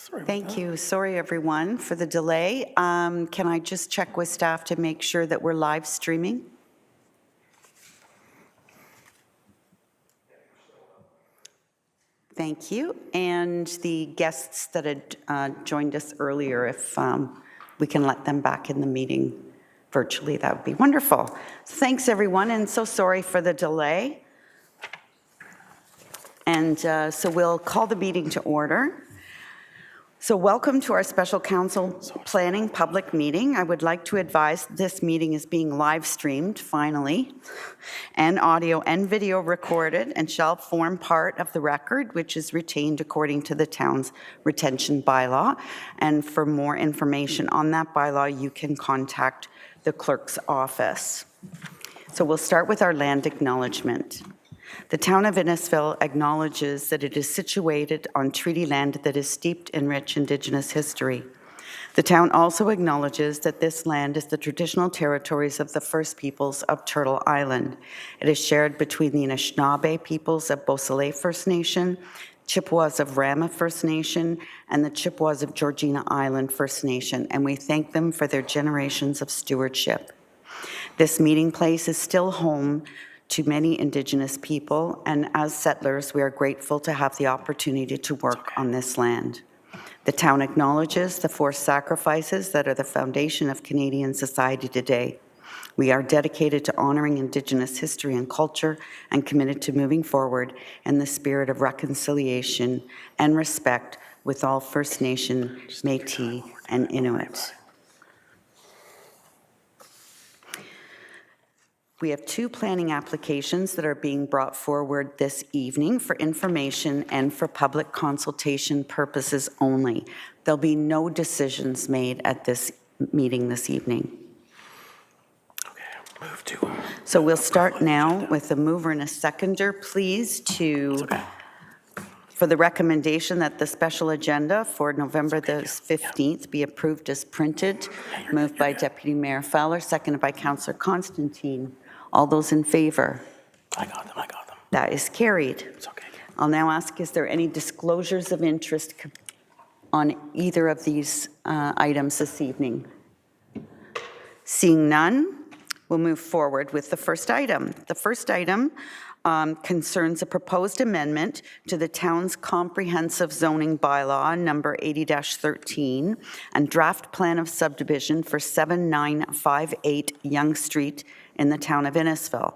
Thank you. Sorry, everyone, for the delay. Can I just check with staff to make sure that we're live streaming? Thank you. And the guests that had joined us earlier, if we can let them back in the meeting virtually, that would be wonderful. Thanks, everyone, and so sorry for the delay. And so we'll call the meeting to order. So welcome to our special council planning public meeting. I would like to advise this meeting is being live streamed, finally, and audio and video recorded and shall form part of the record, which is retained according to the town's retention bylaw. And for more information on that bylaw, you can contact the clerk's office. So we'll start with our land acknowledgement. The town of Innisfil acknowledges that it is situated on treaty land that is steeped in rich Indigenous history. The town also acknowledges that this land is the traditional territories of the First Peoples of Turtle Island. It is shared between the Anishinaabe peoples of Beausoleil First Nation, Chippewas of Rama First Nation, and the Chippewas of Georgina Island First Nation, and we thank them for their generations of stewardship. This meeting place is still home to many Indigenous people, and as settlers, we are grateful to have the opportunity to work on this land. The town acknowledges the forced sacrifices that are the foundation of Canadian society today. We are dedicated to honoring Indigenous history and culture and committed to moving forward in the spirit of reconciliation and respect with all First Nation, Métis, and Inuit. We have two planning applications that are being brought forward this evening for information and for public consultation purposes only. There'll be no decisions made at this meeting this evening. Okay, move to. So we'll start now with a mover and a seconder, please, for the recommendation that the special agenda for November the 15th be approved as printed. Moved by Deputy Mayor Fowler, seconded by Councillor Constantine. All those in favor? I got them. That is carried. It's okay. I'll now ask, is there any disclosures of interest on either of these items this evening? Seeing none, we'll move forward with the first item. The first item concerns a proposed amendment to the town's comprehensive zoning bylaw number 80-13 and draft plan of subdivision for 7958 Yonge Street in the town of Innisfil.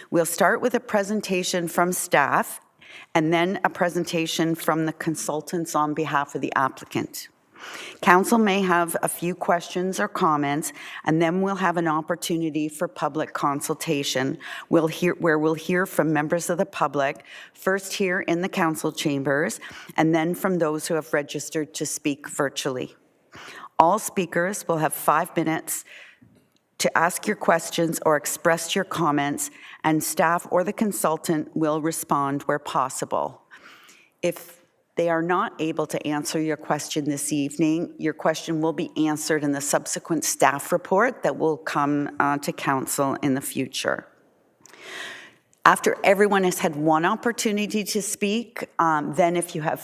We'll start with a presentation from staff and then a presentation from the consultants on behalf of the applicant. Council may have a few questions or comments, and then we'll have an opportunity for public consultation. We'll hear from members of the public, first here in the council chambers, and then from those who have registered to speak virtually. All speakers will have 5 minutes to ask your questions or express your comments, and staff or the consultant will respond where possible. If they are not able to answer your question this evening, your question will be answered in the subsequent staff report that will come to council in the future. After everyone has had one opportunity to speak, then if you have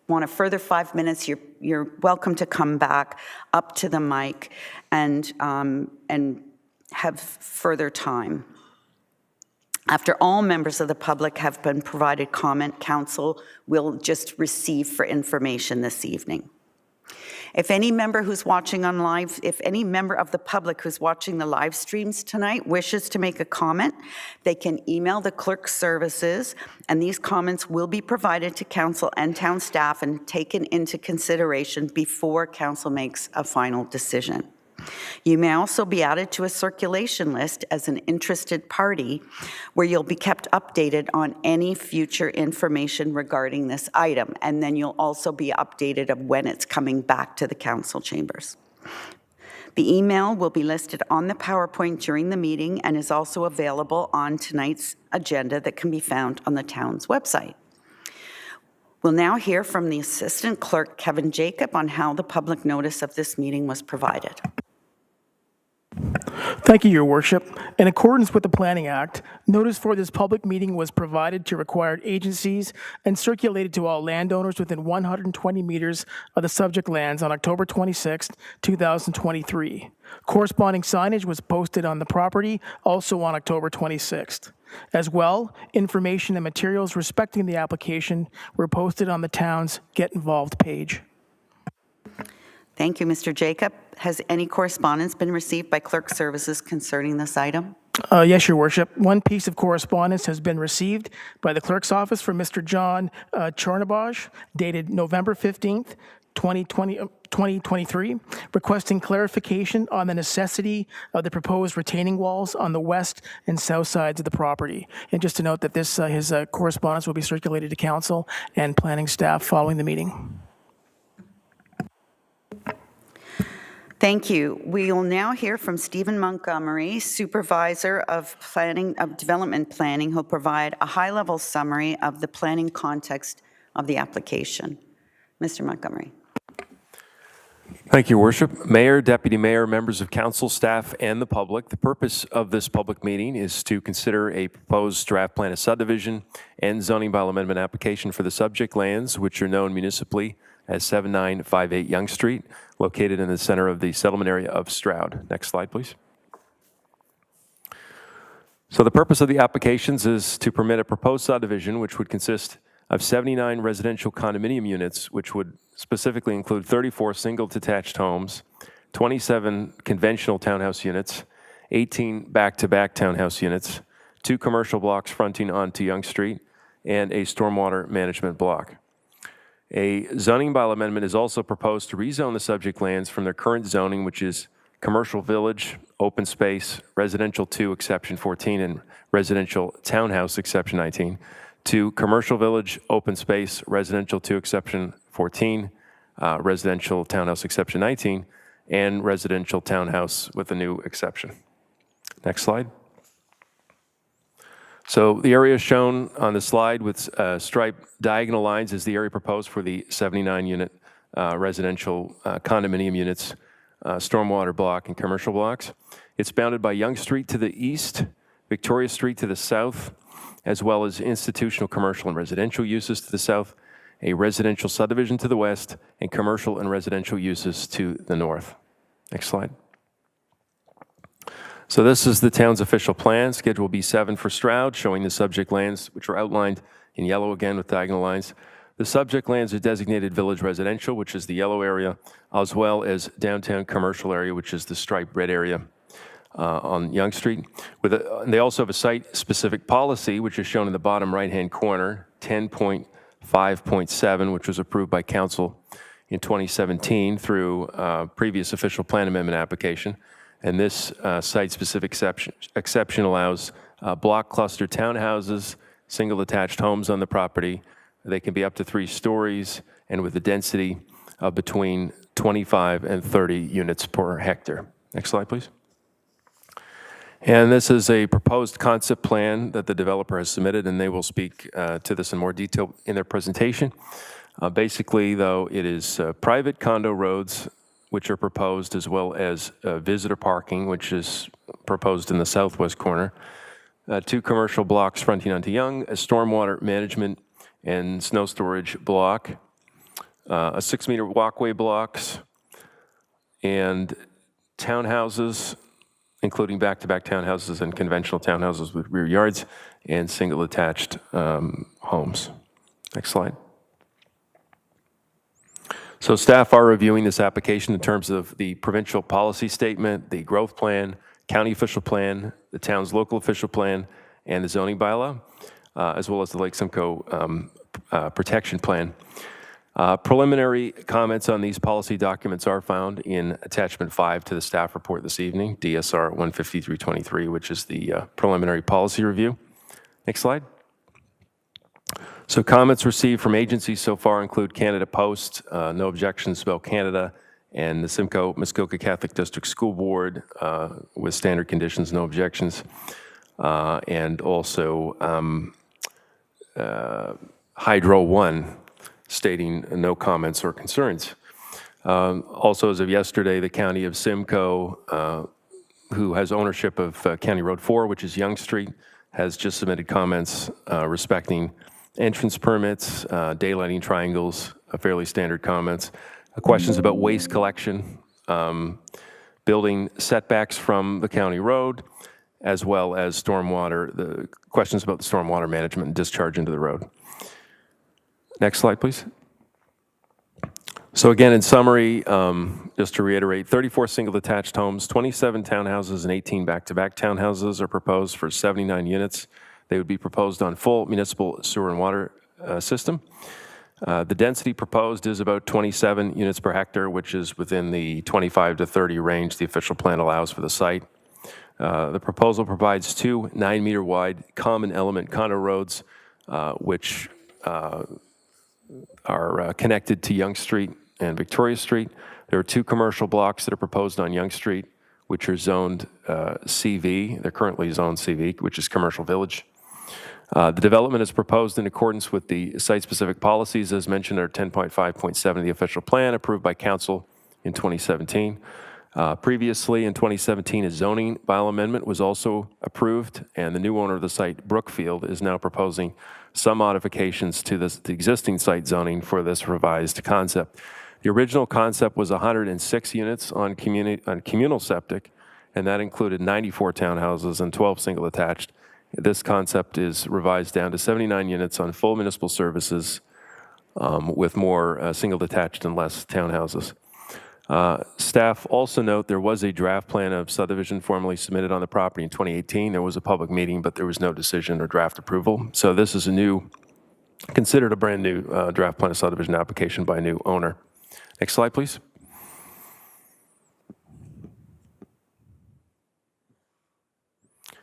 want a further 5 minutes, you're welcome to come back up to the mic and have further time. After all members of the public have been provided comment, council will just receive for information this evening. If any member who's watching on live, if any member of the public who's watching the live streams tonight wishes to make a comment, they can email the clerk's services, and these comments will be provided to council and town staff and taken into consideration before council makes a final decision. You may also be added to a circulation list as an interested party where you'll be kept updated on any future information regarding this item, and then you'll also be updated of when it's coming back to the council chambers. The email will be listed on the PowerPoint during the meeting and is also available on tonight's agenda that can be found on the town's website. We'll now hear from the Assistant Clerk, Kevin Jacob, on how the public notice of this meeting was provided. Thank you, Your Worship. In accordance with the Planning Act, notice for this public meeting was provided to required agencies and circulated to all landowners within 120 meters of the subject lands on October 26, 2023. Corresponding signage was posted on the property also on October 26th. As well, information and materials respecting the application were posted on the town's Get Involved page. Thank you, Mr. Jacob. Has any correspondence been received by Clerk Services concerning this item? Yes, Your Worship. One piece of correspondence has been received by the Clerk's Office from Mr. John Chornabaj, dated November 15th, 2023, requesting clarification on the necessity of the proposed retaining walls on the west and south sides of the property. And just to note that his correspondence will be circulated to Council and planning staff following the meeting. Thank you. We will now hear from Stephen Montgomery, Supervisor of Development Planning, who'll provide a high-level summary of the planning context of the application. Mr. Montgomery. Thank you, Your Worship. Mayor, Deputy Mayor, members of Council, staff, and the public. The purpose of this public meeting is to consider a proposed draft plan of subdivision and zoning bylaw amendment application for the subject lands, which are known municipally as 7958 Yonge Street, located in the center of the settlement area of Stroud. Next slide, please. So the purpose of the applications is to permit a proposed subdivision, which would consist of 79 residential condominium units, which would specifically include 34 single detached homes, 27 conventional townhouse units, 18 back-to-back townhouse units, 2 commercial blocks fronting onto Yonge Street, and a stormwater management block. A zoning bylaw amendment is also proposed to rezone the subject lands from their current zoning, which is commercial village, open space, residential 2, exception 14, and residential townhouse, exception 19, to commercial village, open space, residential 2, exception 14, residential townhouse, exception 19, and residential townhouse with a new exception. Next slide. So the area shown on the slide with striped diagonal lines is the area proposed for the 79-unit residential condominium units, stormwater block, and commercial blocks. It's bounded by Yonge Street to the east, Victoria Street to the south, as well as institutional, commercial, and residential uses to the south, a residential subdivision to the west, and commercial and residential uses to the north. Next slide. So this is the town's official plan, Schedule B7 for Stroud, showing the subject lands, which are outlined in yellow again with diagonal lines. The subject lands are designated village residential, which is the yellow area, as well as downtown commercial area, which is the striped red area on Yonge Street. They also have a site-specific policy, which is shown in the bottom right-hand corner, 10.5.7, which was approved by Council in 2017 through previous official plan amendment application. And this site-specific exception allows block cluster townhouses, single attached homes on the property. They can be up to 3 stories and with a density of between 25 and 30 units per hectare. Next slide, please. And this is a proposed concept plan that the developer has submitted, and they will speak to this in more detail in their presentation. Basically, though, it is private condo roads which are proposed, as well as visitor parking, which is proposed in the southwest corner, 2 commercial blocks fronting onto Yonge, a stormwater management and snow storage block, a 6-meter walkway blocks, and townhouses, including back-to-back townhouses and conventional townhouses with rear yards, and single attached homes. Next slide. So staff are reviewing this application in terms of the provincial policy statement, the growth plan, county official plan, the town's local official plan, and the zoning bylaw, as well as the Lake Simcoe protection plan. Preliminary comments on these policy documents are found in attachment 5 to the staff report this evening, DSR 15323, which is the preliminary policy review. Next slide. So comments received from agencies so far include Canada Post, no objections, Bell Canada, and the Simcoe Muskoka Catholic District School Board with standard conditions, no objections, and also Hydro One stating no comments or concerns. Also, as of yesterday, the County of Simcoe who has ownership of County Road 4, which is Yonge Street, has just submitted comments respecting entrance permits, daylighting triangles, fairly standard comments, questions about waste collection, building setbacks from the county road, as well as stormwater, the questions about the stormwater management and discharge into the road. Next slide, please. So again, in summary, just to reiterate, 34 single detached homes, 27 townhouses, and 18 back-to-back townhouses are proposed for 79 units. They would be proposed on full municipal sewer and water system. The density proposed is about 27 units per hectare, which is within the 25 to 30 range the official plan allows for the site. The proposal provides 2 9-meter wide common element condo roads, which are connected to Yonge Street and Victoria Street. There are 2 commercial blocks that are proposed on Yonge Street, which are zoned CV. They're currently zoned CV, which is Commercial Village. The development is proposed in accordance with the site-specific policies, as mentioned, are 10.5.7 of the official plan approved by council in 2017. Previously, in 2017, a zoning bylaw amendment was also approved, and the new owner of the site, Brookfield, is now proposing some modifications to the existing site zoning for this revised concept. The original concept was 106 units on communal septic, and that included 94 townhouses and 12 single attached. This concept is revised down to 79 units on full municipal services with more single detached and less townhouses. Staff also note there was a draft plan of subdivision formally submitted on the property in 2018. There was a public meeting, but there was no decision or draft approval. So this is considered a brand new draft plan of subdivision application by a new owner. Next slide, please.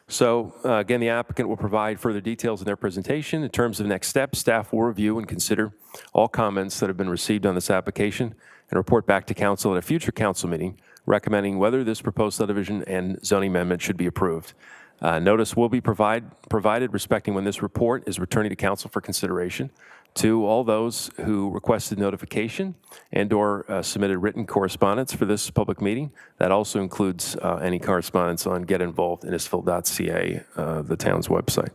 So again, the applicant will provide further details in their presentation. In terms of next steps, staff will review and consider all comments that have been received on this application and report back to council at a future council meeting, recommending whether this proposed subdivision and zoning amendment should be approved. Notice will be provided respecting when this report is returning to council for consideration. To all those who requested notification and/or submitted written correspondence for this public meeting, that also includes any correspondence on getinvolvedinnisfil.ca, the town's website.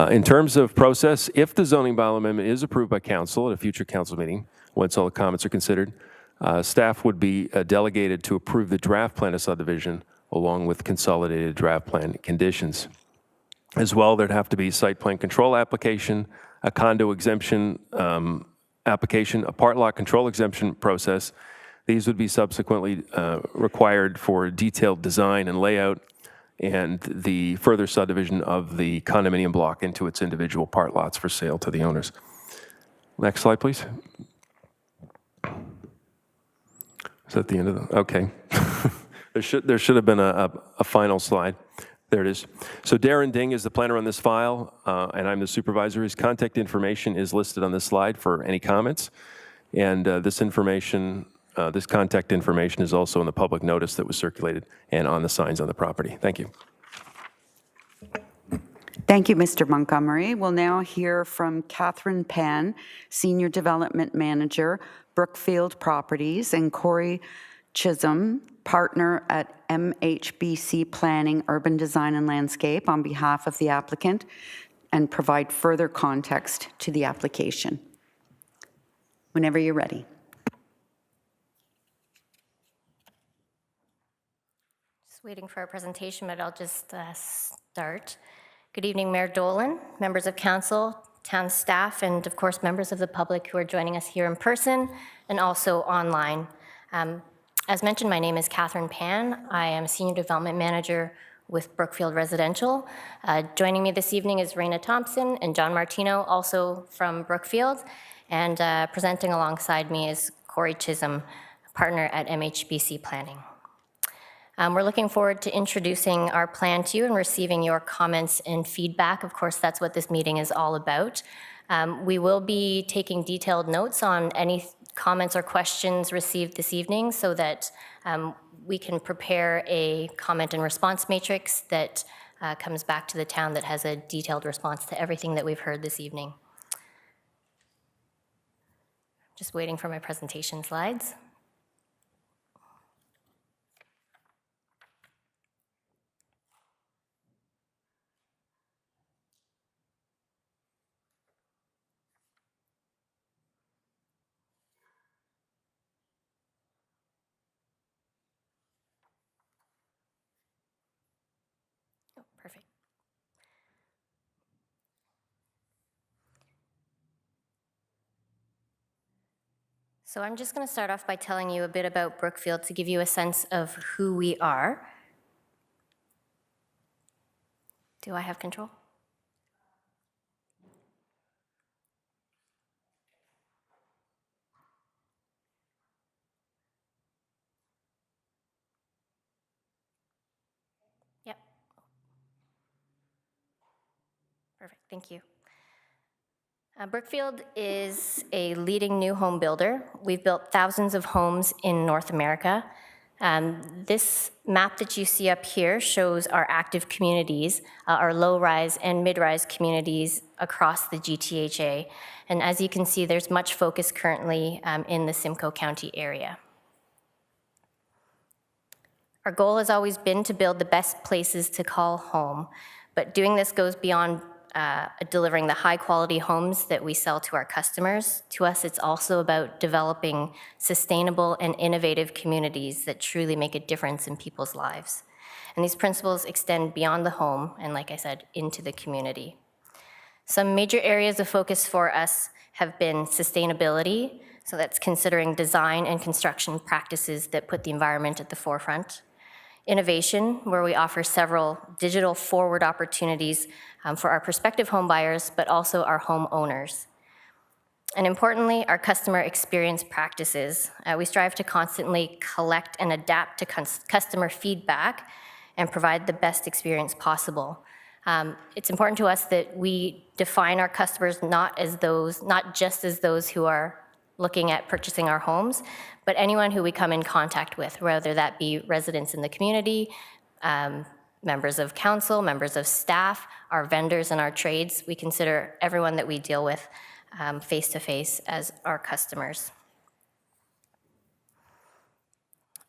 In terms of process, if the zoning bylaw amendment is approved by council at a future council meeting, once all the comments are considered, staff would be delegated to approve the draft plan of subdivision along with consolidated draft plan conditions. As well, there'd have to be site plan control application, a condo exemption application, a part lot control exemption process. These would be subsequently required for detailed design and layout and the further subdivision of the condominium block into its individual part lots for sale to the owners. Next slide, please. Is that the end of the, okay. There should have been a final slide. There it is. So Darren Ding is the planner on this file, and I'm the supervisor. His contact information is listed on this slide for any comments. And this contact information is also in the public notice that was circulated and on the signs on the property. Thank you. Thank you, Mr. Montgomery. We'll now hear from Catherine Pan, Senior Development Manager, Brookfield Properties, and Corey Chisholm, partner at MHBC Planning, Urban Design and Landscape, on behalf of the applicant, and provide further context to the application. Whenever you're ready. Just waiting for our presentation, but I'll just start. Good evening, Mayor Dolan, members of council, town staff, and of course, members of the public who are joining us here in person and also online. As mentioned, my name is Catherine Pan. I am a Senior Development Manager with Brookfield Residential. Joining me this evening is Raina Thompson and John Martino, also from Brookfield. And presenting alongside me is Corey Chisholm, partner at MHBC Planning. We're looking forward to introducing our plan to you and receiving your comments and feedback. Of course, that's what this meeting is all about. We will be taking detailed notes on any comments or questions received this evening so that we can prepare a comment and response matrix that comes back to the town that has a detailed response to everything that we've heard this evening. Just waiting for my presentation slides. So I'm just going to start off by telling you a bit about Brookfield to give you a sense of who we are. Do I have control? Yep. Perfect, thank you. Brookfield is a leading new home builder. We've built thousands of homes in North America. This map that you see up here shows our active communities, our low-rise and mid-rise communities across the GTHA. And as you can see, there's much focus currently in the Simcoe County area. Our goal has always been to build the best places to call home, but doing this goes beyond delivering the high-quality homes that we sell to our customers. To us, it's also about developing sustainable and innovative communities that truly make a difference in people's lives. And these principles extend beyond the home and, like I said, into the community. Some major areas of focus for us have been sustainability, so that's considering design and construction practices that put the environment at the forefront. Innovation, where we offer several digital forward opportunities for our prospective home buyers, but also our homeowners. And importantly, our customer experience practices. We strive to constantly collect and adapt to customer feedback and provide the best experience possible. It's important to us that we define our customers not just as those who are looking at purchasing our homes, but anyone who we come in contact with, whether that be residents in the community, members of council, members of staff, our vendors and our trades. We consider everyone that we deal with face-to-face as our customers.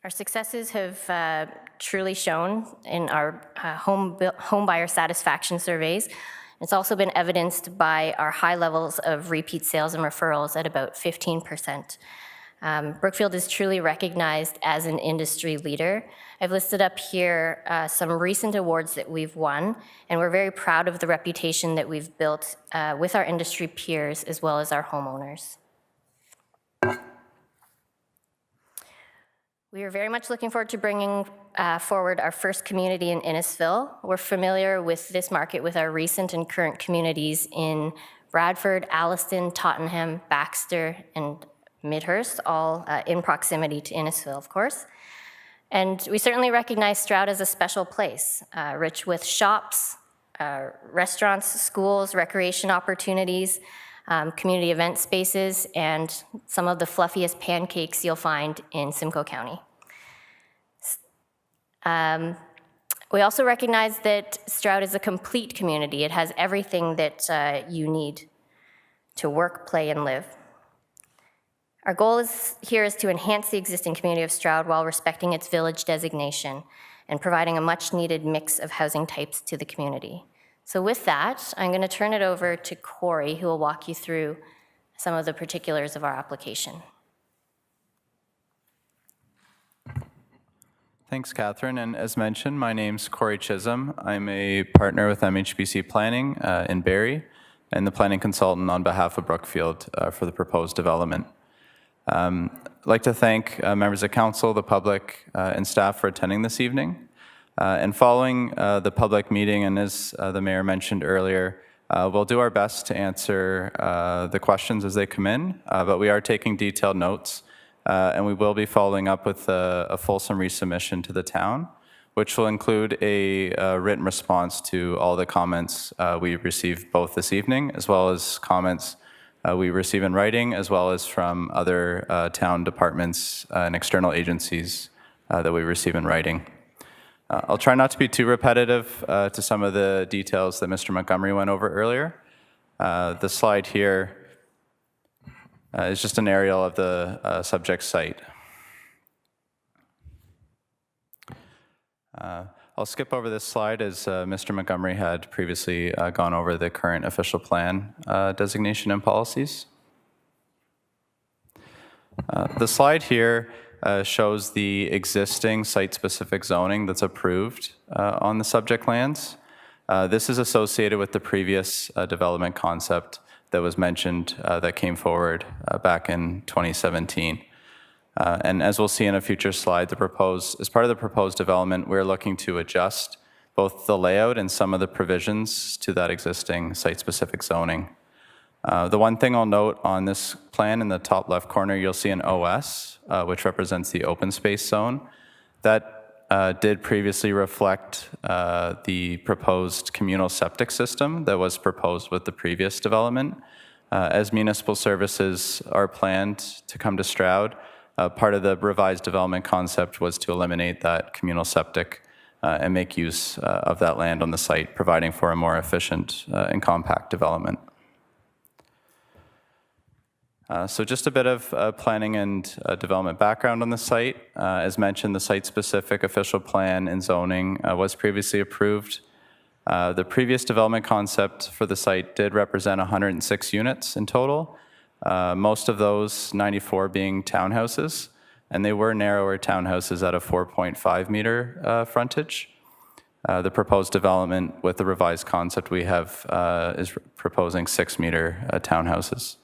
Our successes have truly shown in our home buyer satisfaction surveys. It's also been evidenced by our high levels of repeat sales and referrals at about 15%. Brookfield is truly recognized as an industry leader. I've listed up here some recent awards that we've won, and we're very proud of the reputation that we've built with our industry peers as well as our homeowners. We are very much looking forward to bringing forward our first community in Innisfil. We're familiar with this market with our recent and current communities in Bradford, Alliston, Tottenham, Baxter, and Midhurst, all in proximity to Innisfil, of course. And we certainly recognize Stroud as a special place, rich with shops, restaurants, schools, recreation opportunities, community event spaces, and some of the fluffiest pancakes you'll find in Simcoe County. We also recognize that Stroud is a complete community. It has everything that you need to work, play, and live. Our goal here is to enhance the existing community of Stroud while respecting its village designation and providing a much-needed mix of housing types to the community. So with that, I'm going to turn it over to Corey, who will walk you through some of the particulars of our application. Thanks, Catherine. And as mentioned, my name's Corey Chisholm. I'm a partner with MHBC Planning in Barrie and the planning consultant on behalf of Brookfield for the proposed development. I'd like to thank members of council, the public, and staff for attending this evening. And following the public meeting, and as the mayor mentioned earlier, we'll do our best to answer the questions as they come in, but we are taking detailed notes, and we will be following up with a fulsome resubmission to the town, which will include a written response to all the comments we received both this evening, as well as comments we receive in writing, as well as from other town departments and external agencies that we receive in writing. I'll try not to be too repetitive to some of the details that Mr. Montgomery went over earlier. The slide here is just an aerial of the subject site. I'll skip over this slide as Mr. Montgomery had previously gone over the current official plan designation and policies. The slide here shows the existing site-specific zoning that's approved on the subject lands. This is associated with the previous development concept that was mentioned that came forward back in 2017. And as we'll see in a future slide, as part of the proposed development, we're looking to adjust both the layout and some of the provisions to that existing site-specific zoning. The one thing I'll note on this plan in the top left corner, you'll see an OS, which represents the open space zone. That did previously reflect the proposed communal septic system that was proposed with the previous development. As municipal services are planned to come to Stroud, part of the revised development concept was to eliminate that communal septic and make use of that land on the site, providing for a more efficient and compact development. So just a bit of planning and development background on the site. As mentioned, the site-specific official plan and zoning was previously approved. The previous development concept for the site did represent 106 units in total, most of those, 94, being townhouses, and they were narrower townhouses at a 4.5 meter frontage. The proposed development with the revised concept we have is proposing 6 meter townhouses.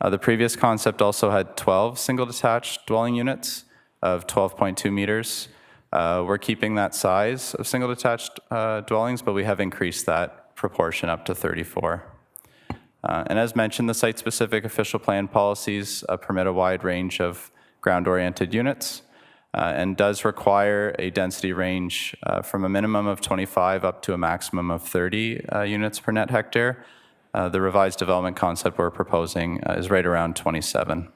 The previous concept also had 12 single detached dwelling units of 12.2 meters. We're keeping that size of single detached dwellings, but we have increased that proportion up to 34. And as mentioned, the site-specific official plan policies permit a wide range of ground-oriented units and does require a density range from a minimum of 25 up to a maximum of 30 units per net hectare. The revised development concept we're proposing is right around 27.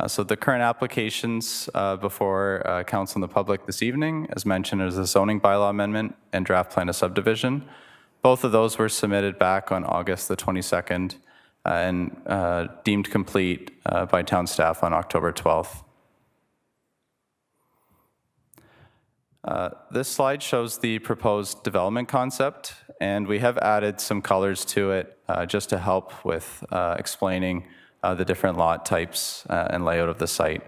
So the current applications before council and the public this evening, as mentioned, is a zoning bylaw amendment and draft plan of subdivision. Both of those were submitted back on August the 22nd and deemed complete by town staff on October 12th. This slide shows the proposed development concept, and we have added some colors to it just to help with explaining the different lot types and layout of the site.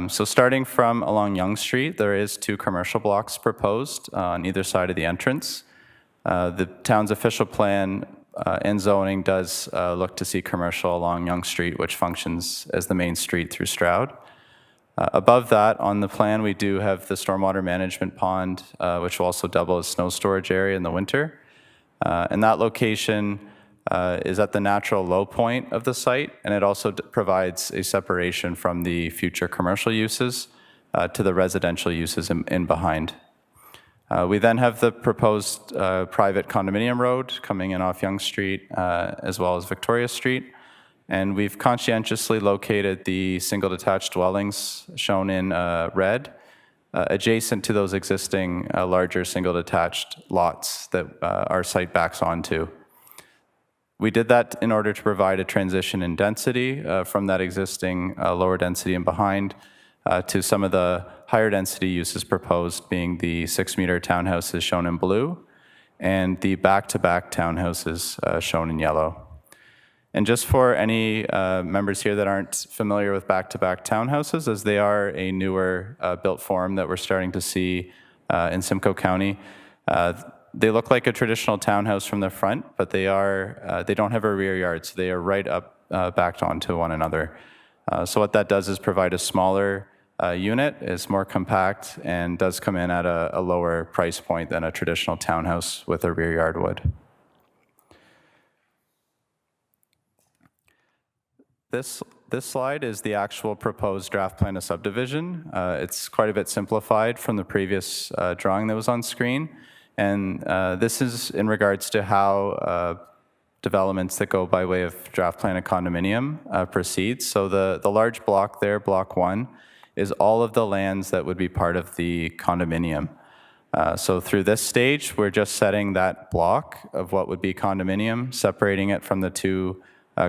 So starting from along Yonge Street, there is 2 commercial blocks proposed on either side of the entrance. The town's official plan and zoning does look to see commercial along Yonge Street, which functions as the main street through Stroud. Above that, on the plan, we do have the stormwater management pond, which will also double as snow storage area in the winter. And that location is at the natural low point of the site, and it also provides a separation from the future commercial uses to the residential uses in behind. We then have the proposed private condominium road coming in off Yonge Street as well as Victoria Street. And we've conscientiously located the single detached dwellings shown in red adjacent to those existing larger single detached lots that our site backs onto. We did that in order to provide a transition in density from that existing lower density and behind to some of the higher density uses proposed, being the 6 meter townhouses shown in blue and the back-to-back townhouses shown in yellow. And just for any members here that aren't familiar with back-to-back townhouses, as they are a newer built form that we're starting to see in Simcoe County, they look like a traditional townhouse from the front, but they don't have a rear yard, so they are right up backed onto one another. So what that does is provide a smaller unit, is more compact, and does come in at a lower price point than a traditional townhouse with a rear yard would. This slide is the actual proposed draft plan of subdivision. It's quite a bit simplified from the previous drawing that was on screen. And this is in regards to how developments that go by way of draft plan of condominium proceed. So the large block there, block 1, is all of the lands that would be part of the condominium. So through this stage, we're just setting that block of what would be condominium, separating it from the 2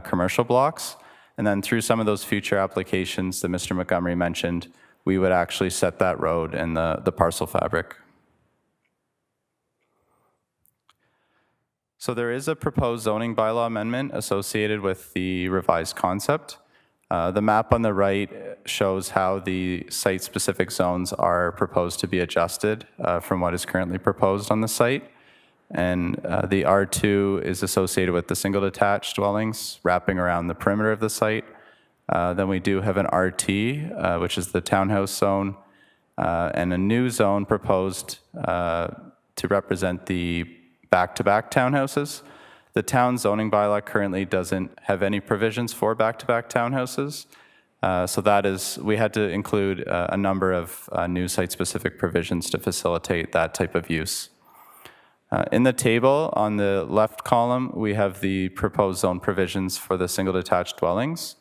commercial blocks. And then through some of those future applications that Mr. Montgomery mentioned, we would actually set that road and the parcel fabric. So there is a proposed zoning bylaw amendment associated with the revised concept. The map on the right shows how the site-specific zones are proposed to be adjusted from what is currently proposed on the site. and the R2 is associated with the single detached dwellings wrapping around the perimeter of the site. Then we do have an RT, which is the townhouse zone, and a new zone proposed to represent the back-to-back townhouses. The town zoning bylaw currently doesn't have any provisions for back-to-back townhouses. So that is, we had to include a number of new site-specific provisions to facilitate that type of use. In the table on the left column, we have the proposed zone provisions for the single detached dwellings.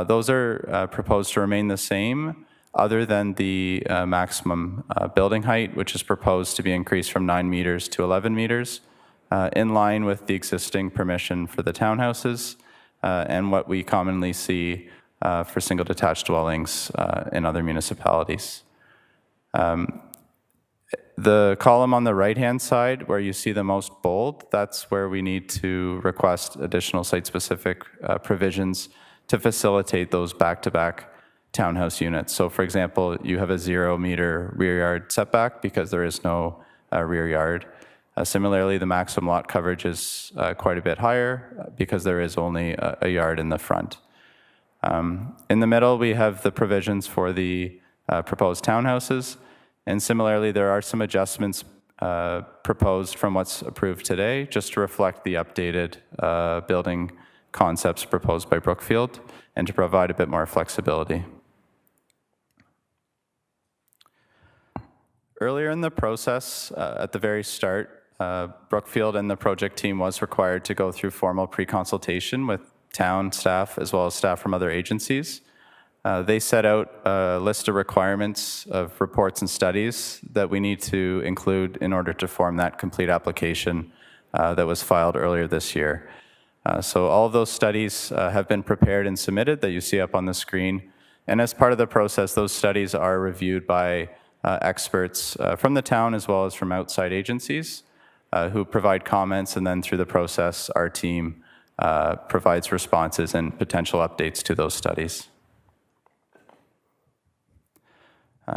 Those are proposed to remain the same, other than the maximum building height, which is proposed to be increased from 9 meters to 11 meters, in line with the existing permission for the townhouses and what we commonly see for single detached dwellings in other municipalities. The column on the right-hand side where you see the most bold, that's where we need to request additional site-specific provisions to facilitate those back-to-back townhouse units. So for example, you have a 0-meter rear yard setback because there is no rear yard. Similarly, the maximum lot coverage is quite a bit higher because there is only a yard in the front. In the middle, we have the provisions for the proposed townhouses. And similarly, there are some adjustments proposed from what's approved today, just to reflect the updated building concepts proposed by Brookfield and to provide a bit more flexibility. Earlier in the process, at the very start, Brookfield and the project team was required to go through formal pre-consultation with town staff as well as staff from other agencies. They set out a list of requirements of reports and studies that we need to include in order to form that complete application that was filed earlier this year. So all of those studies have been prepared and submitted that you see up on the screen. And as part of the process, those studies are reviewed by experts from the town as well as from outside agencies who provide comments, and then through the process, our team provides responses and potential updates to those studies.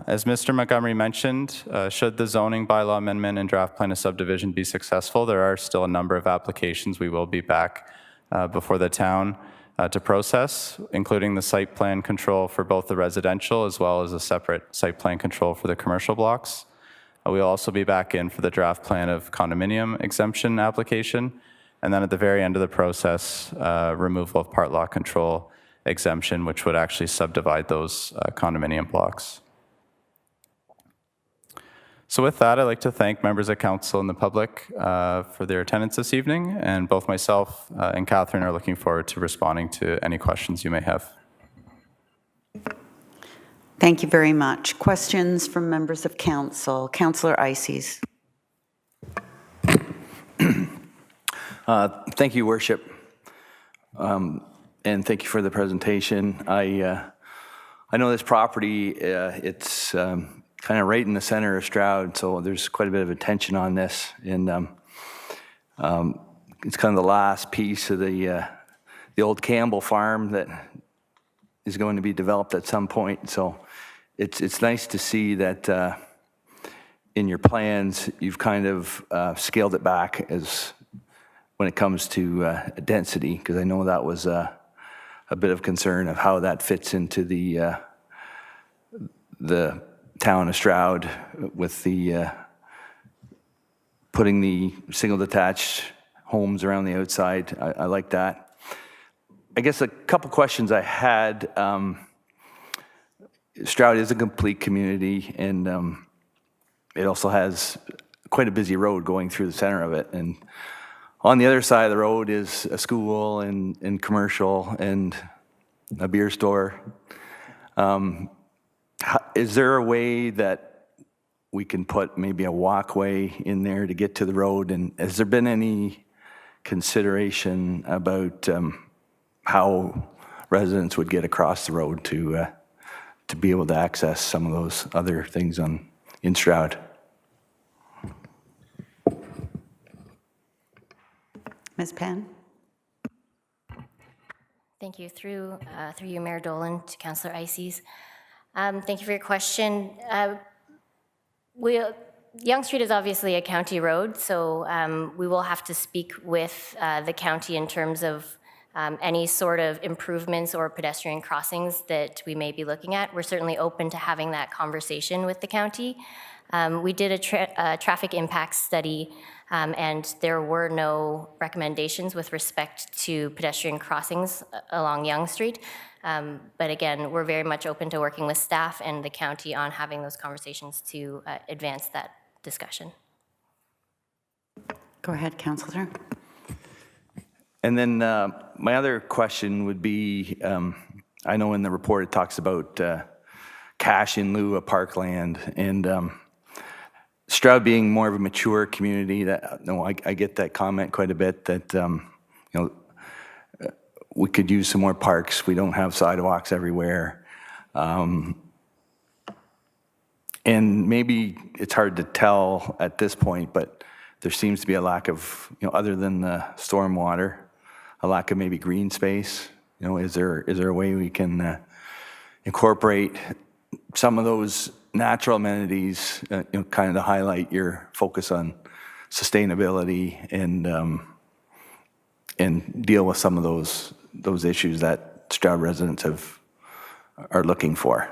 As Mr. Montgomery mentioned, should the zoning bylaw amendment and draft plan of subdivision be successful, there are still a number of applications we will be back before the town to process, including the site plan control for both the residential as well as a separate site plan control for the commercial blocks. We'll also be back in for the draft plan of condominium exemption application, and then at the very end of the process, removal of part lot control exemption, which would actually subdivide those condominium blocks. So with that, I'd like to thank members of council and the public for their attendance this evening, and both myself and Catherine are looking forward to responding to any questions you may have. Thank you very much. Questions from members of council? Councillor Ices. Thank you, Worship, and thank you for the presentation. I know this property, it's kind of right in the center of Stroud, so there's quite a bit of attention on this, and it's kind of the last piece of the old Campbell farm that is going to be developed at some point. So it's nice to see that in your plans you've kind of scaled it back as when it comes to density, because I know that was a bit of concern of how that fits into the town of Stroud with the putting the single detached homes around the outside. I like that. I guess a couple questions I had. Stroud is a complete community, and it also has quite a busy road going through the center of it. And on the other side of the road is a school and commercial and a beer store. Is there a way that we can put maybe a walkway in there to get to the road? And has there been any consideration about how residents would get across the road to be able to access some of those other things in Stroud? Ms. Pan? Thank you. Through you, Mayor Dolan, to Councillor Ices. Thank you for your question. Yonge Street is obviously a county road, so we will have to speak with the county in terms of any sort of improvements or pedestrian crossings that we may be looking at. We're certainly open to having that conversation with the county. We did a traffic impact study, and there were no recommendations with respect to pedestrian crossings along Yonge Street. But again, we're very much open to working with staff and the county on having those conversations to advance that discussion. Go ahead, Councillor. And then my other question would be, I know in the report it talks about cash in lieu of parkland, and Stroud being more of a mature community, that I get that comment quite a bit, that we could use some more parks. We don't have sidewalks everywhere. And maybe it's hard to tell at this point, but there seems to be a lack of, other than the stormwater, a lack of maybe green space. Is there a way we can incorporate some of those natural amenities, kind of to highlight your focus on sustainability and deal with some of those issues that Stroud residents are looking for?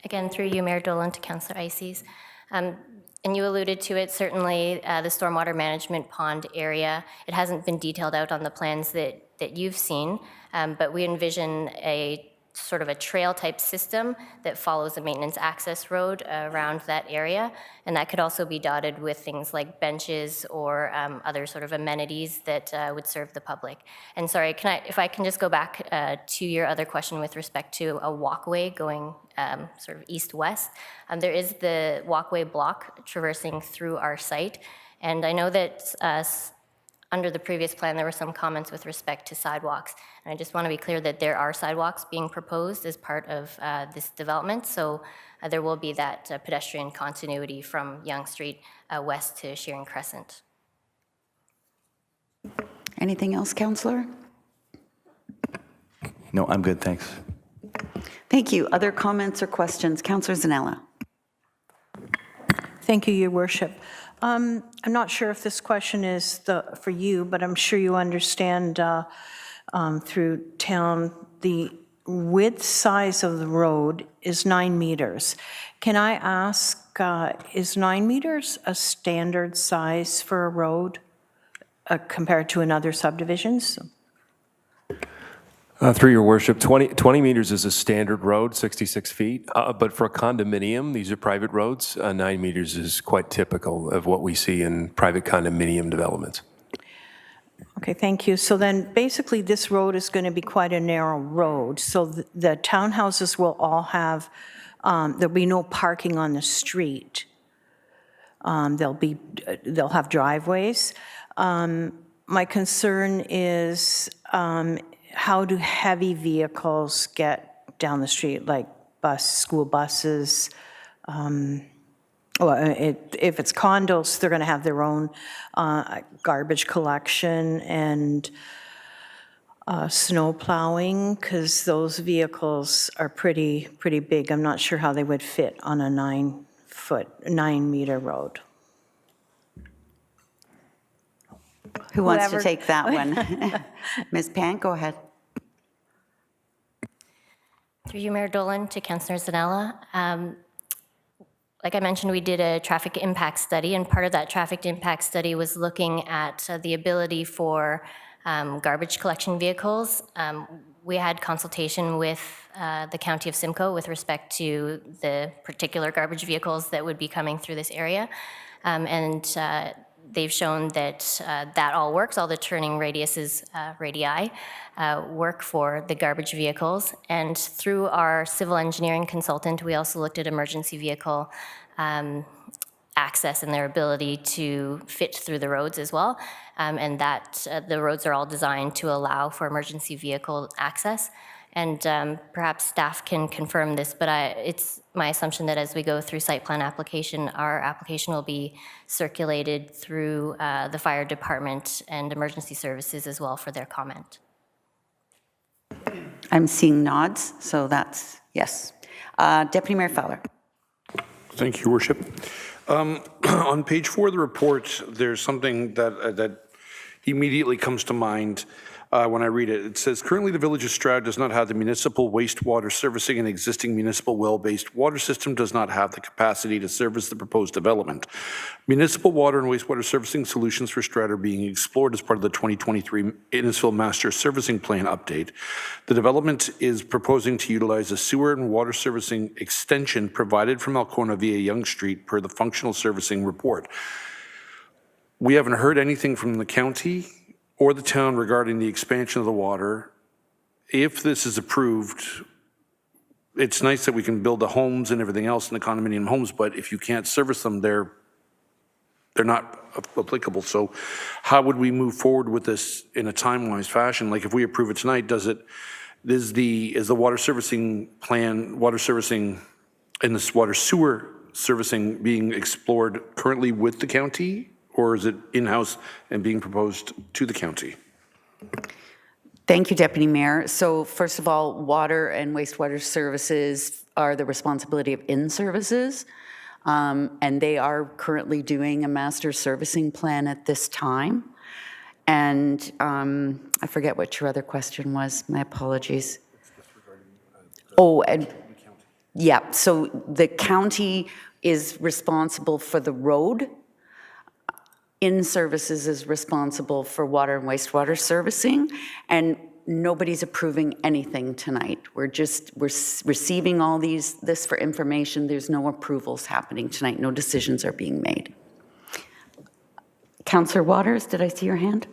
Again, through you, Mayor Dolan, to Councillor Ices. And you alluded to it, certainly the stormwater management pond area. It hasn't been detailed out on the plans that you've seen, but we envision a sort of a trail type system that follows a maintenance access road around that area. And that could also be dotted with things like benches or other sort of amenities that would serve the public. And sorry, if I can just go back to your other question with respect to a walkway going sort of east-west. There is the walkway block traversing through our site. And I know that under the previous plan, there were some comments with respect to sidewalks. And I just want to be clear that there are sidewalks being proposed as part of this development. So there will be that pedestrian continuity from Yonge Street west to Shearing Crescent. Anything else, Councillor? No, I'm good, thanks. Thank you. Other comments or questions? Councillor Zanella. Thank you, Your Worship. I'm not sure if this question is for you, but I'm sure you understand through town the width size of the road is 9 meters. Can I ask, is 9 meters a standard size for a road compared to in other subdivisions? Through your worship, 20 meters is a standard road, 66 feet. But for a condominium, these are private roads, 9 meters is quite typical of what we see in private condominium developments. Okay, thank you. So then basically this road is going to be quite a narrow road. So the townhouses will all have, there'll be no parking on the street. They'll have driveways. My concern is, how do heavy vehicles get down the street, like school buses? If it's condos, they're going to have their own garbage collection and snow plowing, because those vehicles are pretty big. I'm not sure how they would fit on a 9-meter road. Who wants to take that one? Ms. Pant, go ahead. Through you, Mayor Dolan, to Councillor Zanella. Like I mentioned, we did a traffic impact study, and part of that traffic impact study was looking at the ability for garbage collection vehicles. We had consultation with the County of Simcoe with respect to the particular garbage vehicles that would be coming through this area. They've shown that that all works. All the turning radiuses, radii, work for the garbage vehicles. And through our civil engineering consultant, we also looked at emergency vehicle access and their ability to fit through the roads as well. And that the roads are all designed to allow for emergency vehicle access. And perhaps staff can confirm this, but it's my assumption that as we go through site plan application, our application will be circulated through the fire department and emergency services as well for their comment. I'm seeing nods, so that's yes. Deputy Mayor Fowler. Thank you, Worship. On page 4 of the report, there's something that immediately comes to mind when I read it. It says, currently the Village of Stroud does not have the municipal wastewater servicing, and existing municipal well-based water system does not have the capacity to service the proposed development. Municipal water and wastewater servicing solutions for Stroud are being explored as part of the 2023 Innisfil Master Servicing Plan update. The development is proposing to utilize a sewer and water servicing extension provided from Alcona via Yonge Street per the functional servicing report. We haven't heard anything from the county or the town regarding the expansion of the water. If this is approved, it's nice that we can build the homes and everything else in the condominium homes, but if you can't service them, they're not applicable. So how would we move forward with this in a time-wise fashion? Like if we approve it tonight, is the water servicing plan, water servicing and this water sewer servicing being explored currently with the county? Or is it in-house and being proposed to the county? Thank you, Deputy Mayor. So first of all, water and wastewater services are the responsibility of In-Services, and they are currently doing a master servicing plan at this time. And I forget what your other question was. My apologies. Oh, and yeah, so the county is responsible for the road. In-Services is responsible for water and wastewater servicing, and nobody's approving anything tonight. We're receiving all this for information. There's no approvals happening tonight. No decisions are being made. Councillor Waters, did I see your hand?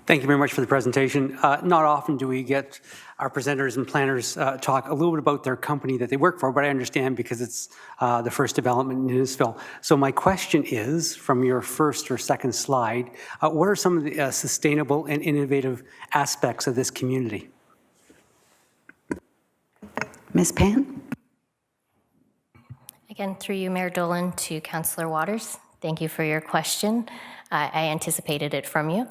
Thank you very much for the presentation. Not often do we get our presenters and planners talk a little bit about their company that they work for, but I understand because it's the first development in Innisfil. So my question is, from your first or second slide, what are some of the sustainable and innovative aspects of this community? Ms. Pan? Again, through you, Mayor Dolan, to Councillor Waters. Thank you for your question. I anticipated it from you.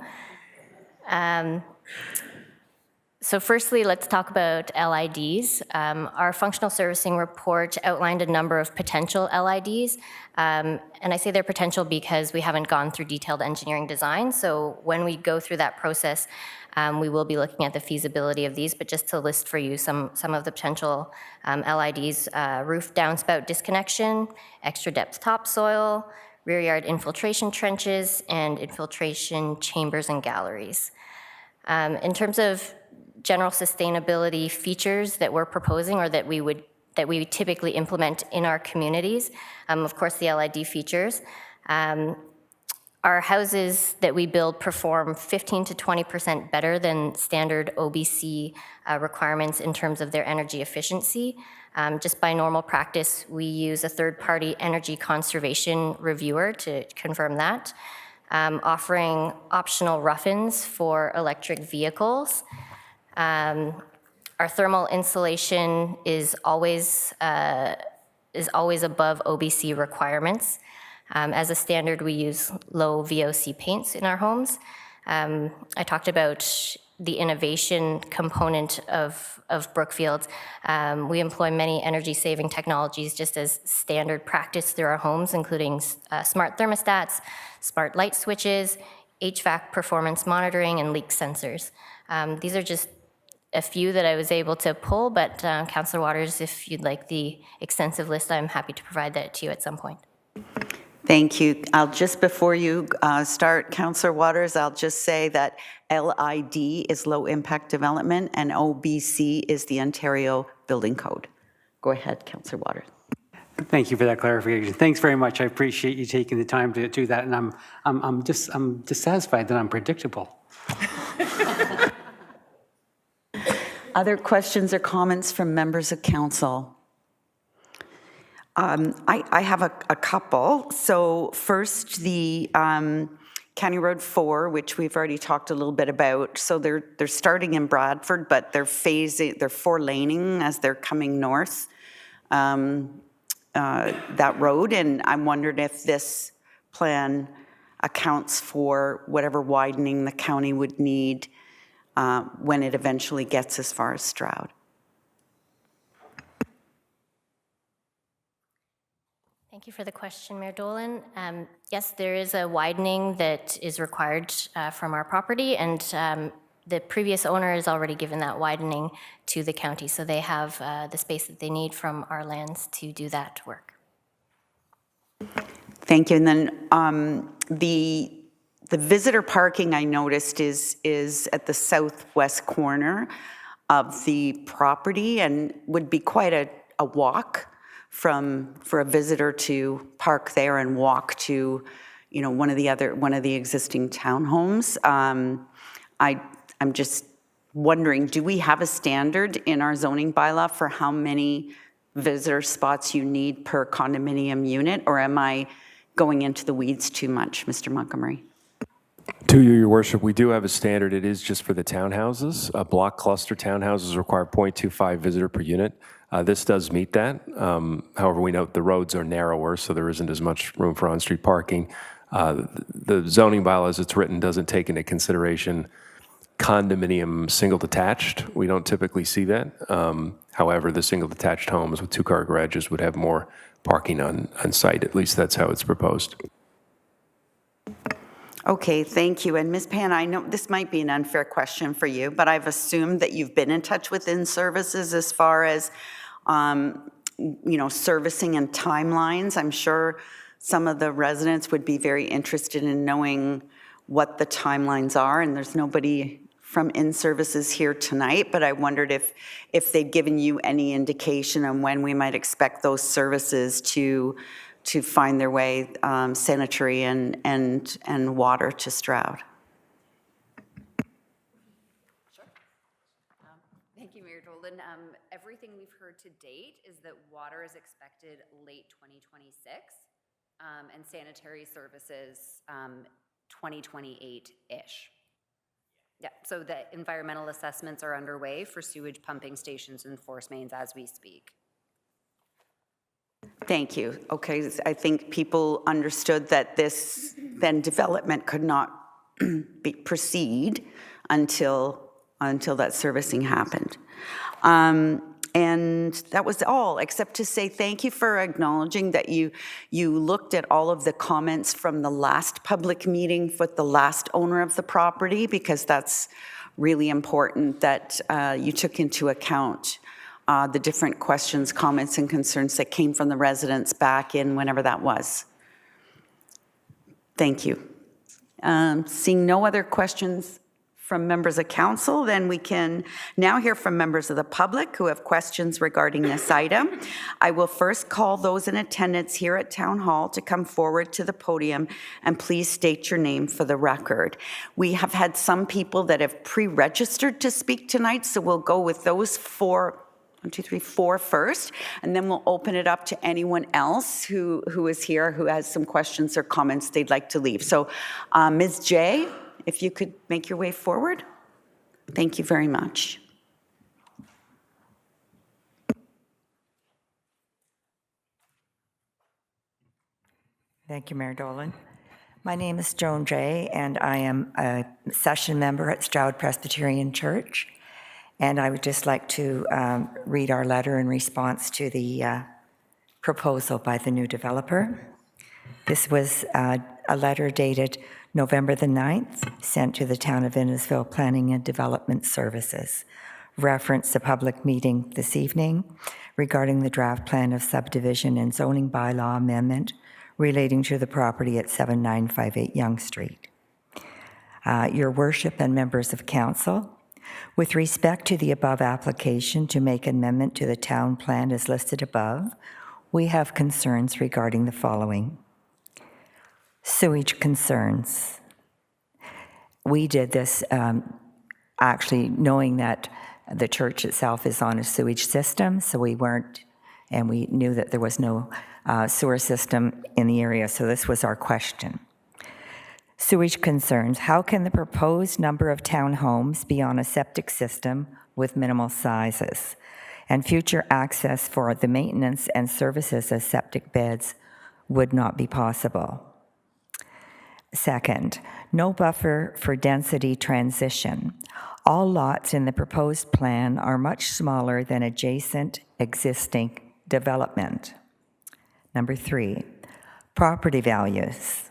So firstly, let's talk about LIDs. Our functional servicing report outlined a number of potential LIDs, and I say they're potential because we haven't gone through detailed engineering design. So when we go through that process, we will be looking at the feasibility of these, but just to list for you some of the potential LIDs, roof downspout disconnection, extra depth topsoil, rear yard infiltration trenches, and infiltration chambers and galleries. In terms of general sustainability features that we're proposing or that we typically implement in our communities, of course the LID features, our houses that we build perform 15 to 20% better than standard OBC requirements in terms of their energy efficiency. Just by normal practice, we use a third-party energy conservation reviewer to confirm that. Offering optional rough-ins for electric vehicles. Our thermal insulation is always above OBC requirements. As a standard, we use low VOC paints in our homes. I talked about the innovation component of Brookfield. We employ many energy-saving technologies just as standard practice through our homes, including smart thermostats, smart light switches, HVAC performance monitoring, and leak sensors. These are just a few that I was able to pull, but Councillor Waters, if you'd like the extensive list, I'm happy to provide that to you at some point. Thank you. Just before you start, Councillor Waters, I'll just say that LID is low impact development and OBC is the Ontario Building Code. Go ahead, Councillor Waters. Thank you for that clarification. Thanks very much. I appreciate you taking the time to do that, and I'm dissatisfied that I'm predictable. Other questions or comments from members of council? I have a couple. So first, the County Road 4, which we've already talked a little bit about. So they're starting in Bradford, but they're 4-laning as they're coming north, that road. And I'm wondering if this plan accounts for whatever widening the county would need when it eventually gets as far as Stroud. Thank you for the question, Mayor Dolan. Yes, there is a widening that is required from our property, and the previous owner has already given that widening to the county, so they have the space that they need from our lands to do that work. Thank you. And then the visitor parking I noticed is at the southwest corner of the property and would be quite a walk for a visitor to park there and walk to, one of the existing townhomes. I'm just wondering, do we have a standard in our zoning bylaw for how many visitor spots you need per condominium unit, or am I going into the weeds too much, Mr. Montgomery? To you, Your Worship, we do have a standard. It is just for the townhouses. Block cluster townhouses require 0.25 visitor per unit. This does meet that. However, we note the roads are narrower, so there isn't as much room for on-street parking. The zoning bylaw as it's written doesn't take into consideration condominium single detached. We don't typically see that. However, the single detached homes with two-car garages would have more parking on site. At least that's how it's proposed. Okay, thank you. And Ms. Pan, I know this might be an unfair question for you, but I've assumed that you've been in touch with In-Services as far as, servicing and timelines. I'm sure some of the residents would be very interested in knowing what the timelines are, and there's nobody from In-Services here tonight, but I wondered if they'd given you any indication on when we might expect those services to find their way, sanitary and water to Stroud. Sure. Thank you, Mayor Dolan. Everything we've heard to date is that water is expected late 2026, and sanitary services 2028-ish. Yeah, so the environmental assessments are underway for sewage pumping stations and force mains as we speak. Thank you. Okay, I think people understood that this then development could not proceed until that servicing happened. And that was all, except to say thank you for acknowledging that you looked at all of the comments from the last public meeting with the last owner of the property, because that's really important that you took into account the different questions, comments, and concerns that came from the residents back in whenever that was. Thank you. Seeing no other questions from members of council, then we can now hear from members of the public who have questions regarding this item. I will first call those in attendance here at Town Hall to come forward to the podium, and please state your name for the record. We have had some people that have pre-registered to speak tonight, so we'll go with those four first, and then we'll open it up to anyone else who is here who has some questions or comments they'd like to leave. So Ms. J, if you could make your way forward. Thank you very much. Thank you, Mayor Dolan. My name is Joan Jay, and I am a session member at Stroud Presbyterian Church. And I would just like to read our letter in response to the proposal by the new developer. This was a letter dated November the 9th, sent to the Town of Innisfil Planning and Development Services. Reference the public meeting this evening regarding the draft plan of subdivision and zoning bylaw amendment relating to the property at 7958 Yonge Street. Your Worship and members of council, with respect to the above application to make amendment to the town plan as listed above, we have concerns regarding the following. Sewage concerns. We did this actually knowing that the church itself is on a sewage system, so we knew that there was no sewer system in the area, so this was our question. Sewage concerns. How can the proposed number of townhomes be on a septic system with minimal sizes? And future access for the maintenance and services as septic beds would not be possible. Second, no buffer for density transition. All lots in the proposed plan are much smaller than adjacent existing development. Number 3, property values.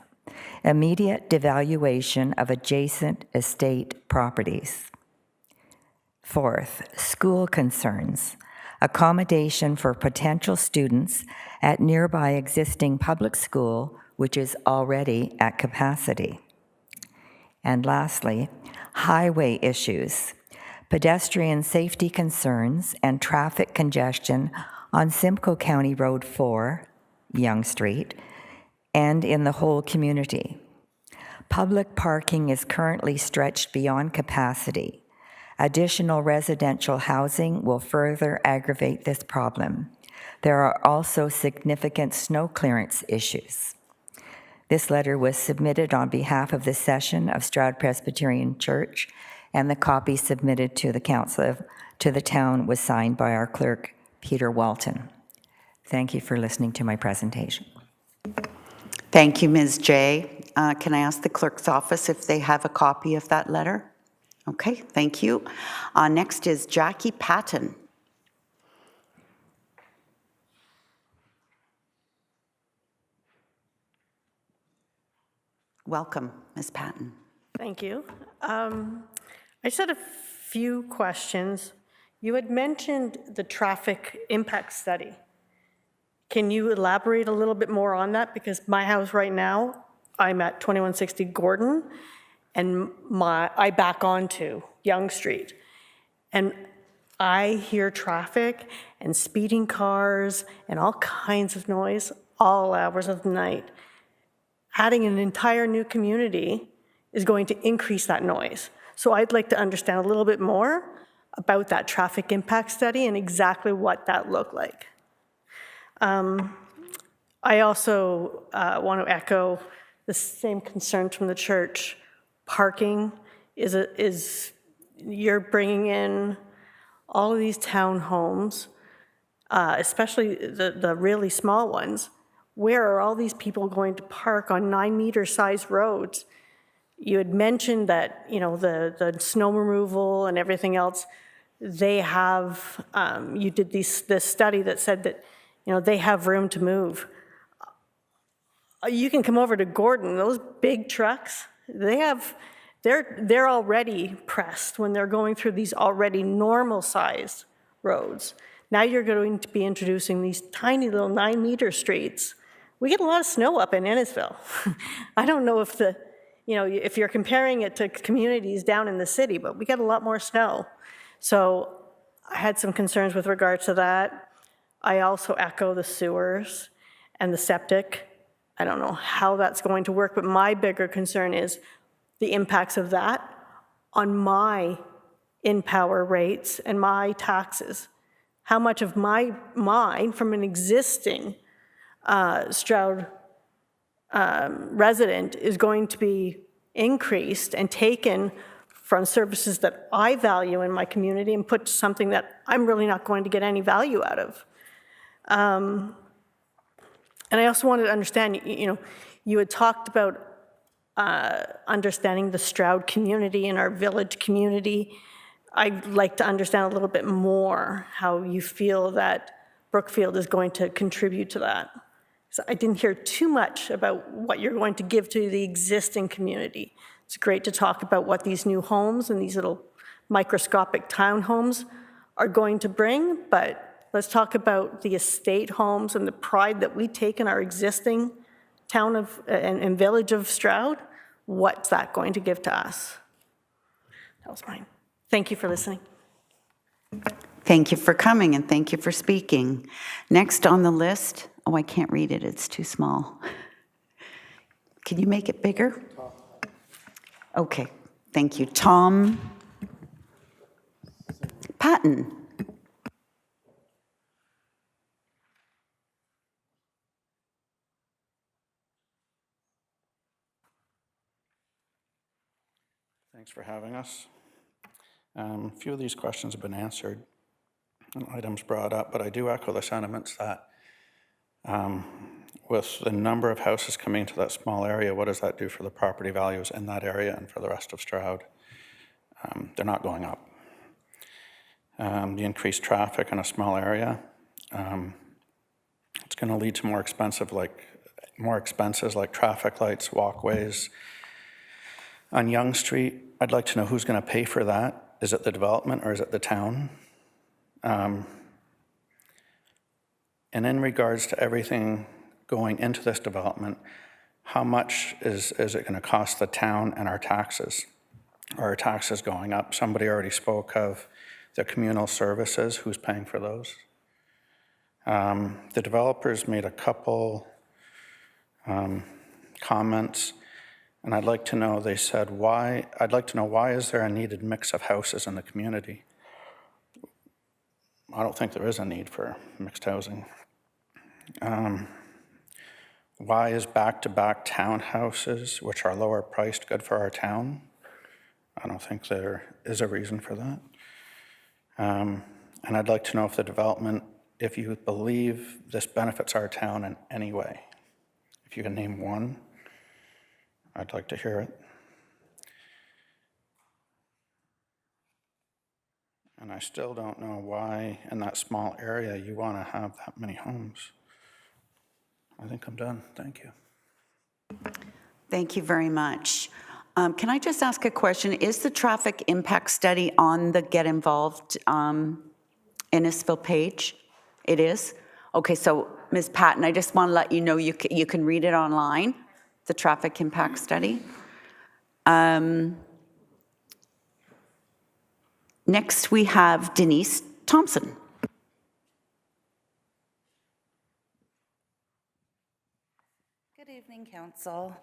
Immediate devaluation of adjacent estate properties. 4th, school concerns. Accommodation for potential students at nearby existing public school, which is already at capacity. And lastly, highway issues. Pedestrian safety concerns and traffic congestion on Simcoe County Road 4, Yonge Street, and in the whole community. Public parking is currently stretched beyond capacity. Additional residential housing will further aggravate this problem. There are also significant snow clearance issues. This letter was submitted on behalf of the session of Stroud Presbyterian Church, and the copy submitted to the town was signed by our clerk, Peter Walton. Thank you for listening to my presentation. Thank you, Ms. Jay. Can I ask the clerk's office if they have a copy of that letter? Okay, thank you. Next is Jackie Patton. Welcome, Ms. Patton. Thank you. I just had a few questions. You had mentioned the traffic impact study. Can you elaborate a little bit more on that? Because my house right now, I'm at 2160 Gordon, and I back onto Yonge Street. And I hear traffic and speeding cars and all kinds of noise all hours of the night. Adding an entire new community is going to increase that noise. So I'd like to understand a little bit more about that traffic impact study and exactly what that looked like. I also want to echo the same concerns from the church. Parking is you're bringing in all of these townhomes, especially the really small ones. Where are all these people going to park on 9-meter size roads? You had mentioned that, you know, the snow removal and everything else, they have, you did this study that said that, you know, they have room to move. You can come over to Gordon, those big trucks, they're already pressed when they're going through these already normal sized roads. Now you're going to be introducing these tiny little 9-meter streets. We get a lot of snow up in Innisfil. I don't know if if you're comparing it to communities down in the city, but we get a lot more snow. So I had some concerns with regards to that. I also echo the sewers and the septic. I don't know how that's going to work, but my bigger concern is the impacts of that on my in-power rates and my taxes. How much of mine from an existing Stroud resident is going to be increased and taken from services that I value in my community and put to something that I'm really not going to get any value out of. And I also wanted to understand, you had talked about understanding the Stroud community and our village community. I'd like to understand a little bit more how you feel that Brookfield is going to contribute to that. So I didn't hear too much about what you're going to give to the existing community. It's great to talk about what these new homes and these little microscopic townhomes are going to bring, but let's talk about the estate homes and the pride that we take in our existing town of and village of Stroud. What's that going to give to us? That was mine. Thank you for listening. Thank you for coming and thank you for speaking. Next on the list, I can't read it, it's too small. Can you make it bigger? Okay, thank you. Tom Patton. Thanks for having us. A few of these questions have been answered and items brought up, but I do echo the sentiments that with the number of houses coming into that small area, what does that do for the property values in that area and for the rest of Stroud? They're not going up. The increased traffic in a small area, it's going to lead to more expenses like traffic lights, walkways. On Yonge Street, I'd like to know who's going to pay for that. Is it the development or is it the town? And in regards to everything going into this development, how much is it going to cost the town and our taxes? Are our taxes going up? Somebody already spoke of the communal services. Who's paying for those? The developers made a couple comments, and I'd like to know, they said, I'd like to know why is there a needed mix of houses in the community? I don't think there is a need for mixed housing. Why is back-to-back townhouses, which are lower priced, good for our town? I don't think there is a reason for that. And I'd like to know if the development, if you believe this benefits our town in any way. If you can name one, I'd like to hear it. And I still don't know why in that small area you want to have that many homes. I think I'm done. Thank you. Thank you very much. Can I just ask a question? Is the traffic impact study on the Get Involved Innisfil page? It is? Okay, so Ms. Patton, I just want to let you know you can read it online, the traffic impact study. Next, we have Denise Thompson. Good evening, Council.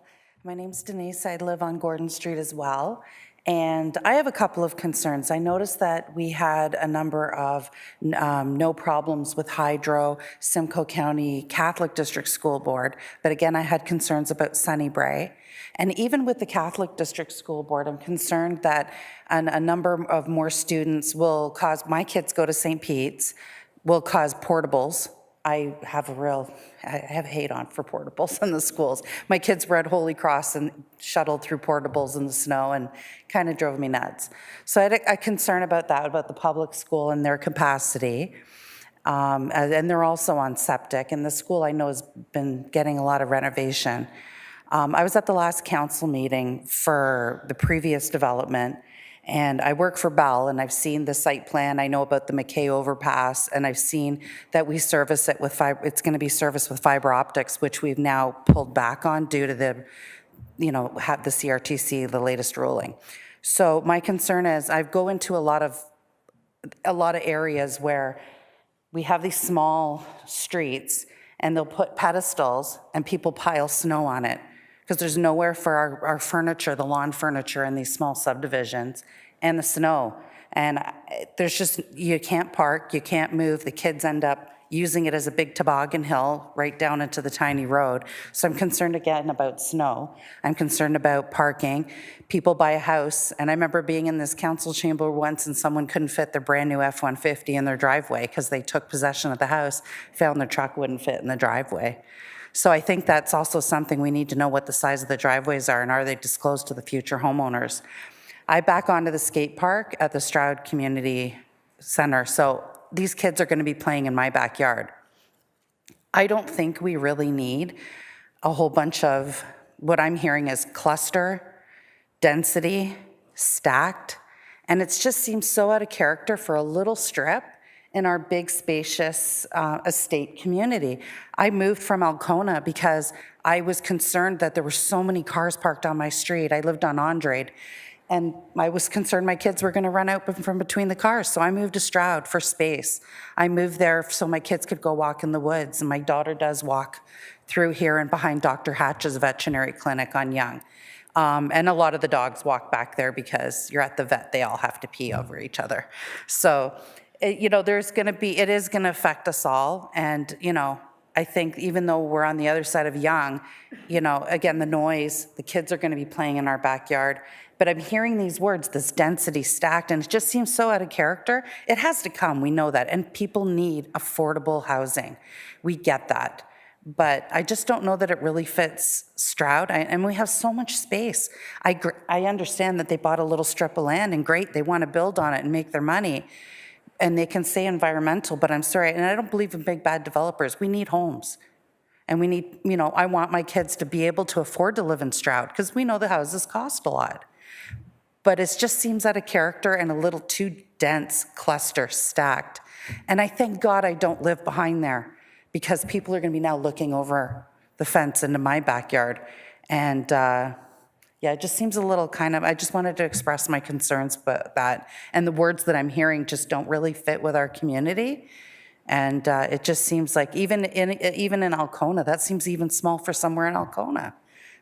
My name's Denise. I live on Gordon Street as well. And I have a couple of concerns. I noticed that we had a number of no problems with Hydro, Simcoe County Catholic District School Board. But again, I had concerns about Sunnybray. And even with the Catholic District School Board, I'm concerned that a number of more students will cause, my kids go to St. Pete's, will cause portables. I have hate on for portables in the schools. My kids were at Holy Cross and shuttled through portables in the snow and kind of drove me nuts. So I had a concern about that, about the public school and their capacity. And they're also on septic, and the school I know has been getting a lot of renovation. I was at the last council meeting for the previous development, and I work for Bell, and I've seen the site plan. I know about the McKay overpass, and I've seen that we service it with it's going to be serviced with fiber optics, which we've now pulled back on due to the, have the CRTC, the latest ruling. So my concern is I go into a lot of areas where we have these small streets, and they'll put pedestals, and people pile snow on it, because there's nowhere for our furniture, the lawn furniture in these small subdivisions, and the snow. And there's just, you can't park, you can't move. The kids end up using it as a big toboggan hill right down into the tiny road. So I'm concerned again about snow. I'm concerned about parking. People buy a house, and I remember being in this council chamber once and someone couldn't fit their brand new F-150 in their driveway because they took possession of the house, found their truck wouldn't fit in the driveway. So I think that's also something we need to know, what the size of the driveways are and are they disclosed to the future homeowners. I back onto the skate park at the Stroud Community Center. So these kids are going to be playing in my backyard. I don't think we really need a whole bunch of what I'm hearing is cluster, density, stacked, and it just seems so out of character for a little strip in our big, spacious estate community. I moved from Alcona because I was concerned that there were so many cars parked on my street. I lived on Andrade, and I was concerned my kids were gonna run out from between the cars, so I moved to Stroud for space. I moved there so my kids could go walk in the woods, and my daughter does walk through here and behind Dr. Hatch's veterinary clinic on Yonge. And a lot of the dogs walk back there because you're at the vet, they all have to pee over each other. So, there's going to be, it is going to affect us all. And, I think even though we're on the other side of Yonge, again, the noise, the kids are going to be playing in our backyard. But I'm hearing these words, this density stacked, and it just seems so out of character. It has to come, we know that. And people need affordable housing. We get that. But I just don't know that it really fits Stroud, and we have so much space. I understand that they bought a little strip of land, and great, they want to build on it and make their money. and they can say environmental, but I'm sorry, and I don't believe in big bad developers. We need homes. And we need, you know, I want my kids to be able to afford to live in Stroud because we know the houses cost a lot. But it just seems out of character and a little too dense cluster stacked. And I thank God I don't live behind there because people are going to be now looking over the fence into my backyard. And yeah, it just seems a little kind of, I just wanted to express my concerns about that. And the words that I'm hearing just don't really fit with our community. And it just seems like even in Alcona, that seems even small for somewhere in Alcona.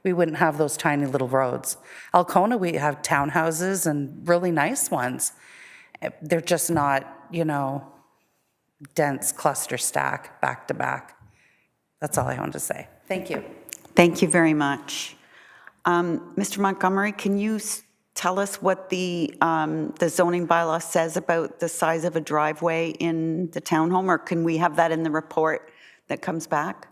We wouldn't have those tiny little roads. Alcona, we have townhouses and really nice ones. They're just not, you know, dense cluster stack back to back. That's all I wanted to say. Thank you. Thank you very much. Mr. Montgomery, can you tell us what the zoning bylaw says about the size of a driveway in the townhome, or can we have that in the report that comes back?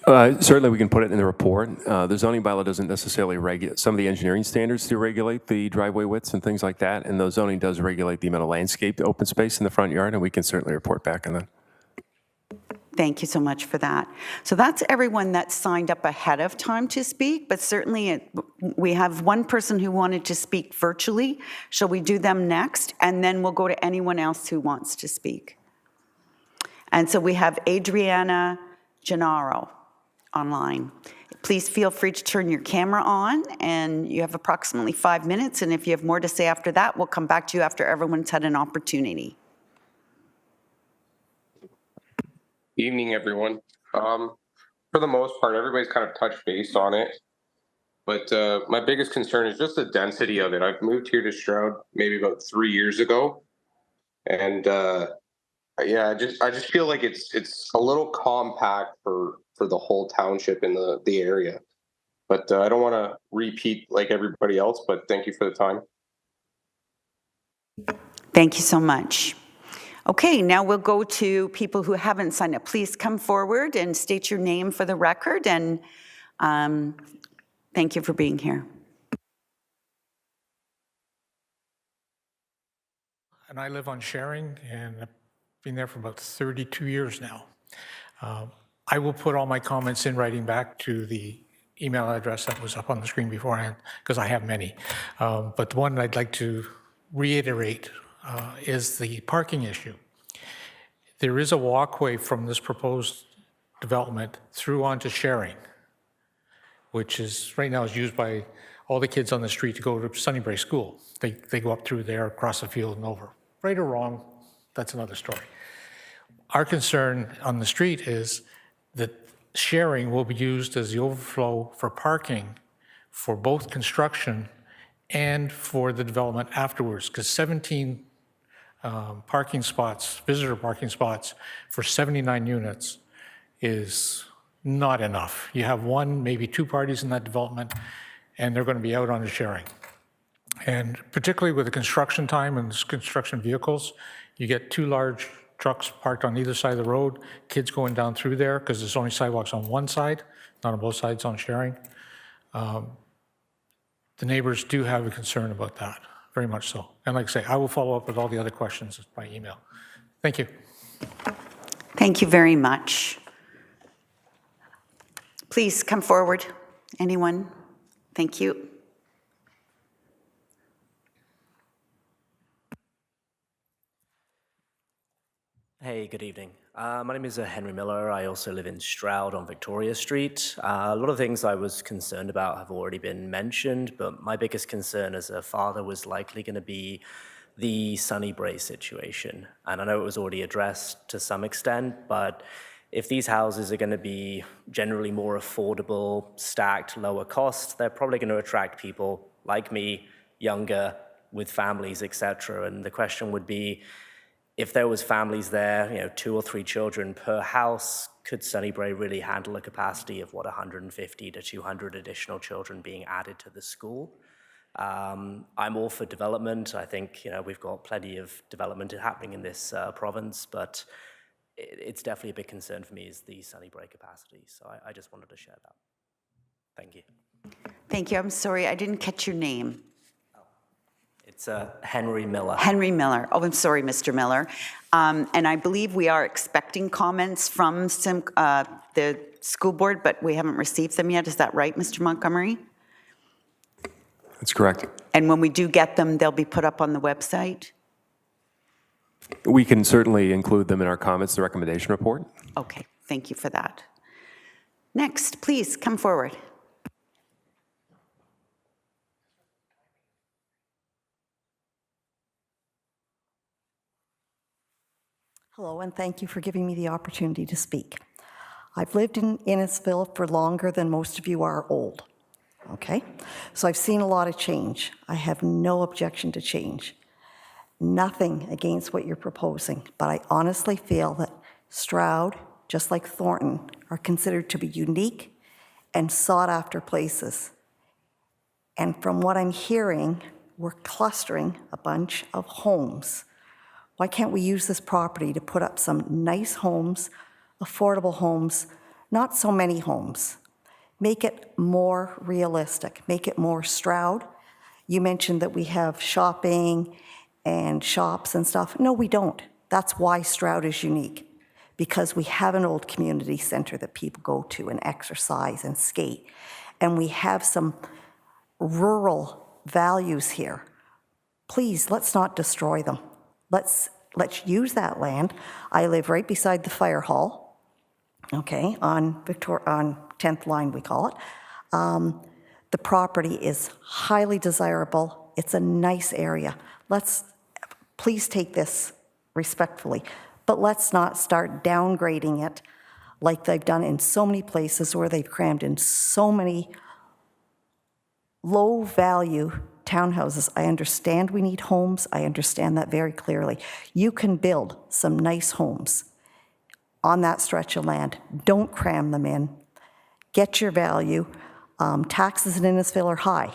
Certainly, we can put it in the report. The zoning bylaw doesn't necessarily regulate, some of the engineering standards do regulate the driveway widths and things like that, and the zoning does regulate the amount of landscaped open space in the front yard, and we can certainly report back on that. Thank you so much for that. So that's everyone that signed up ahead of time to speak, but certainly we have one person who wanted to speak virtually. Shall we do them next? And then we'll go to anyone else who wants to speak. And so we have Adriana Gennaro online. Please feel free to turn your camera on, and you have approximately 5 minutes, and if you have more to say after that, we'll come back to you after everyone's had an opportunity. Evening, everyone. For the most part, everybody's kind of touched base on it, but my biggest concern is just the density of it. I've moved here to Stroud maybe about 3 years ago, and yeah, I just feel like it's a little compact for the whole township in the area. But I don't want to repeat like everybody else, but thank you for the time. Thank you so much. Okay, now we'll go to people who haven't signed up. Please come forward and state your name for the record, and thank you for being here. And I live on Sharing, and I've been there for about 32 years now. I will put all my comments in writing back to the email address that was up on the screen beforehand, because I have many. But the one I'd like to reiterate is the parking issue. There is a walkway from this proposed development through onto Sharing, which is right now is used by all the kids on the street to go to Sunnybray School. They go up through there, across the field and over. Right or wrong, that's another story. Our concern on the street is that Sharing will be used as the overflow for parking for both construction and for the development afterwards, because 17 parking spots, visitor parking spots for 79 units is not enough. You have one, maybe two parties in that development, and they're going to be out on the Sharing. And particularly with the construction time and construction vehicles, you get two large trucks parked on either side of the road, kids going down through there because there's only sidewalks on one side, not on both sides on Sharing. The neighbors do have a concern about that, very much so. And like I say, I will follow up with all the other questions by email. Thank you. Thank you very much. Please come forward. Anyone? Thank you. Hey, good evening. My name is Henry Miller. I also live in Stroud on Victoria Street. A lot of things I was concerned about have already been mentioned, but my biggest concern as a father was likely going to be the Sunnybray situation. And I know it was already addressed to some extent, but if these houses are going to be generally more affordable, stacked, lower cost, they're probably going to attract people like me, younger, with families, etc. And the question would be, if there was families there, 2 or 3 children per house, could Sunnybray really handle a capacity of, 150 to 200 additional children being added to the school? I'm all for development. I think, we've got plenty of development happening in this province, but it's definitely a big concern for me is the Sunnybray capacity. So I just wanted to share that. Thank you. Thank you. I'm sorry, I didn't catch your name. It's Henry Miller. Henry Miller. Oh, I'm sorry, Mr. Miller. And I believe we are expecting comments from the school board, but we haven't received them yet. Is that right, Mr. Montgomery? That's correct. And when we do get them, they'll be put up on the website? We can certainly include them in our comments, the recommendation report. Okay, thank you for that. Next, please come forward. Hello, and thank you for giving me the opportunity to speak. I've lived in Innisfil for longer than most of you are old, okay? So I've seen a lot of change. I have no objection to change. Nothing against what you're proposing, but I honestly feel that Stroud, just like Thornton, are considered to be unique and sought-after places. And from what I'm hearing, we're clustering a bunch of homes. Why can't we use this property to put up some nice homes, affordable homes, not so many homes? Make it more realistic, make it more Stroud. You mentioned that we have shopping and shops and stuff. No, we don't. That's why Stroud is unique, because we have an old community center that people go to and exercise and skate. And we have some rural values here. Please, let's not destroy them. Let's use that land. I live right beside the fire hall, okay, on 10th line we call it. The property is highly desirable. It's a nice area. Please take this respectfully, but let's not start downgrading it like they've done in so many places where they've crammed in so many low-value townhouses. I understand we need homes. I understand that very clearly. You can build some nice homes on that stretch of land. Don't cram them in. Get your value. Taxes in Innisfil are high,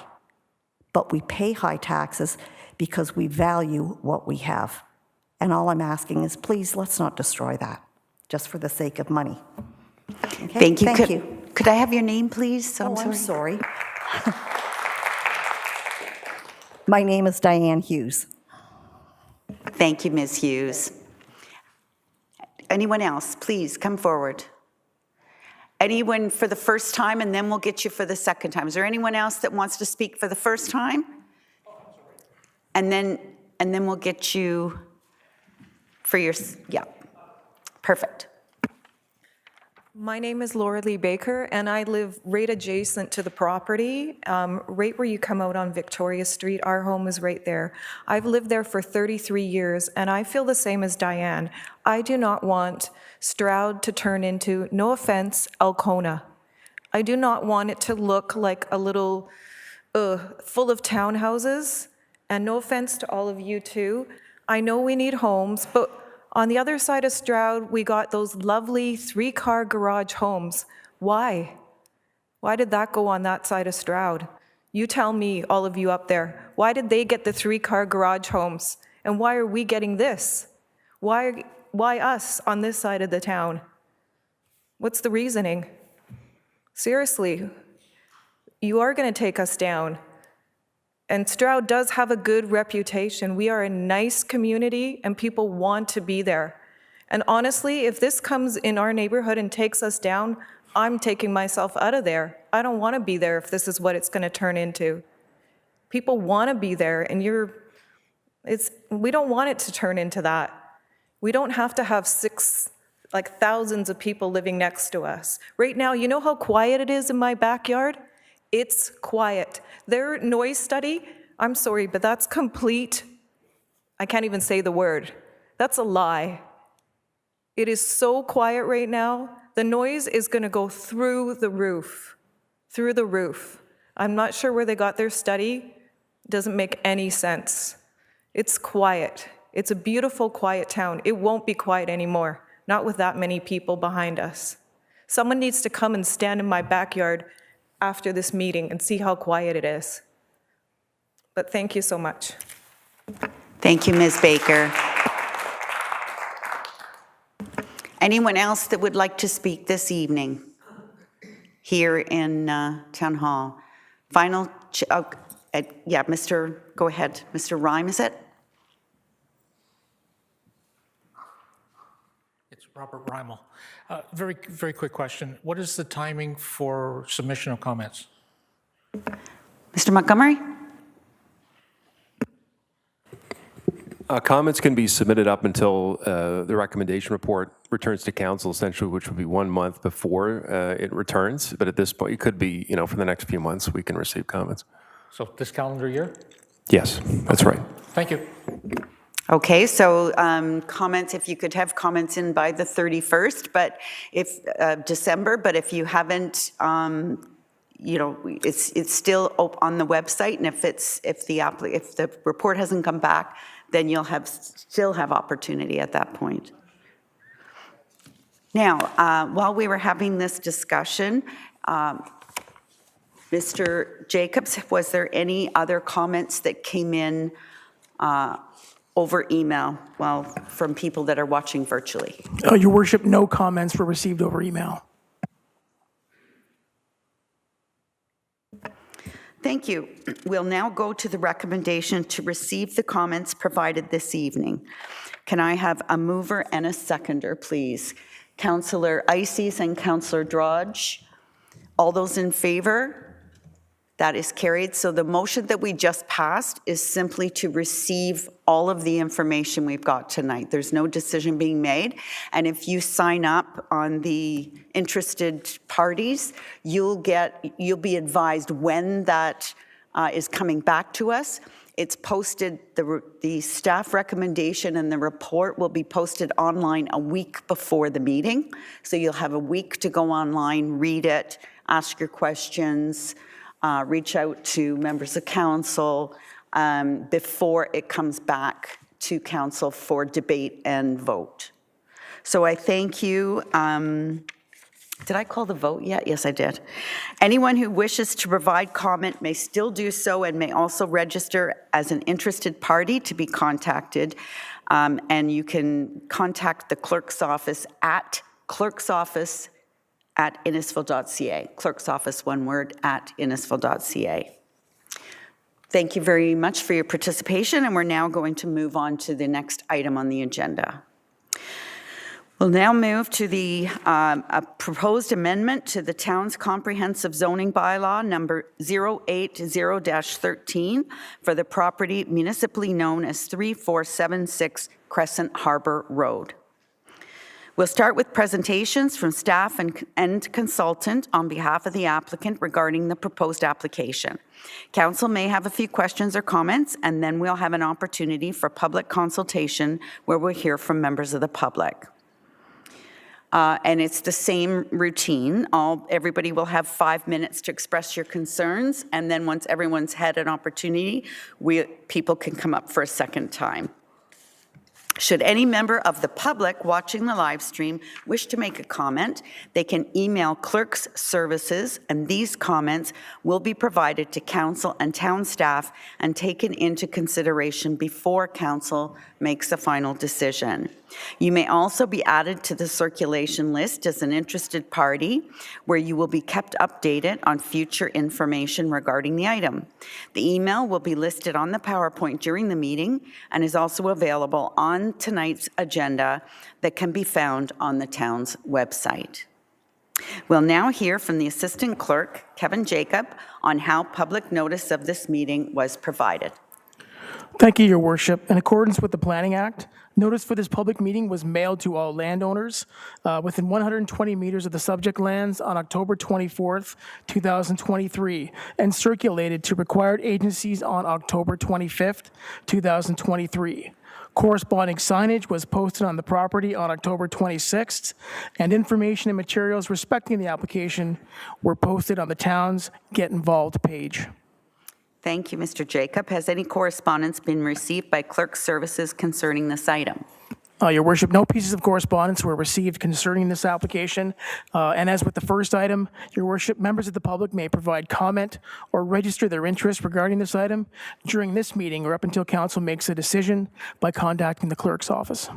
but we pay high taxes because we value what we have. And all I'm asking is, please, let's not destroy that, just for the sake of money. Okay? Thank you. Thank you. Could I have your name, please? I'm sorry. My name is Diane Hughes. Thank you, Ms. Hughes. Anyone else, please come forward. Anyone for the first time, and then we'll get you for the second time. Is there anyone else that wants to speak for the first time? And then we'll get you for your, yeah, perfect. My name is Laura Lee Baker, and I live right adjacent to the property, right where you come out on Victoria Street. Our home is right there. I've lived there for 33 years, and I feel the same as Diane. I do not want Stroud to turn into, no offense, Alcona. I do not want it to look like a little full of townhouses, and no offense to all of you too. I know we need homes, but on the other side of Stroud, we got those lovely 3-car garage homes. Why? Why did that go on that side of Stroud? You tell me, all of you up there, why did they get the 3-car garage homes? And why are we getting this? Why us on this side of the town? What's the reasoning? Seriously, you are going to take us down. And Stroud does have a good reputation. We are a nice community and people want to be there. And honestly, if this comes in our neighborhood and takes us down, I'm taking myself out of there. I don't want to be there if this is what it's going to turn into. People want to be there and we don't want it to turn into that. We don't have to have thousands of people living next to us. Right now, you know how quiet it is in my backyard? It's quiet. Their noise study, I'm sorry, but that's complete. I can't even say the word. That's a lie. It is so quiet right now. The noise is going to go through the roof. Through the roof. I'm not sure where they got their study. It doesn't make any sense. It's quiet. It's a beautiful, quiet town. It won't be quiet anymore. Not with that many people behind us. Someone needs to come and stand in my backyard after this meeting and see how quiet it is. But thank you so much. Thank you, Ms. Baker. Anyone else that would like to speak this evening here in Town Hall? Yeah, go ahead. Mr. Rhyme, is it? It's Robert Reimel. Very quick question. What is the timing for submission of comments? Mr. Montgomery? Comments can be submitted up until the recommendation report returns to council, essentially, which would be 1 month before it returns. But at this point, it could be, for the next few months, we can receive comments. So this calendar year? Yes, that's right. Thank you. Okay, so comments, if you could have comments in by the 31st, but if December, but if you haven't, it's still on the website, and if the report hasn't come back, then you'll still have opportunity at that point. Now, while we were having this discussion, Mr. Jacobs, was there any other comments that came in over email, from people that are watching virtually? Your worship, no comments were received over email. Thank you. We'll now go to the recommendation to receive the comments provided this evening. Can I have a mover and a seconder, please? Councillor Ices and Councillor Drodge. All those in favor? That is carried. So the motion that we just passed is simply to receive all of the information we've got tonight. There's no decision being made. And if you sign up on the interested parties, you'll be advised when that is coming back to us. It's posted, the staff recommendation and the report will be posted online a week before the meeting. So you'll have a week to go online, read it, ask your questions, reach out to members of council before it comes back to council for debate and vote. So I thank you. Did I call the vote yet? Yes, I did. Anyone who wishes to provide comment may still do so and may also register as an interested party to be contacted. And you can contact the clerk's office at clerksoffice@innisfil.ca. Clerk's office, one word, at innisfil.ca. Thank you very much for your participation, and we're now going to move on to the next item on the agenda. We'll now move to the proposed amendment to the town's comprehensive zoning bylaw number 080-13 for the property municipally known as 3476 Crescent Harbor Road. We'll start with presentations from staff and consultant on behalf of the applicant regarding the proposed application. Council may have a few questions or comments, and then we'll have an opportunity for public consultation where we'll hear from members of the public. And it's the same routine. Everybody will have 5 minutes to express your concerns, and then once everyone's had an opportunity, people can come up for a second time. Should any member of the public watching the live stream wish to make a comment, they can email Clerk's Services, and these comments will be provided to council and town staff and taken into consideration before council makes a final decision. You may also be added to the circulation list as an interested party, where you will be kept updated on future information regarding the item. The email will be listed on the PowerPoint during the meeting and is also available on tonight's agenda that can be found on the town's website. We'll now hear from the Assistant Clerk, Kevin Jacob, on how public notice of this meeting was provided. Thank you, Your Worship. In accordance with the Planning Act, notice for this public meeting was mailed to all landowners within 120 meters of the subject lands on October 24th, 2023, and circulated to required agencies on October 25th, 2023. Corresponding signage was posted on the property on October 26th, and information and materials respecting the application were posted on the town's Get Involved page. Thank you, Mr. Jacob. Has any correspondence been received by Clerk's Services concerning this item? Your Worship, no pieces of correspondence were received concerning this application. And as with the first item, Your Worship, members of the public may provide comment or register their interest regarding this item during this meeting or up until council makes a decision by contacting the clerk's office.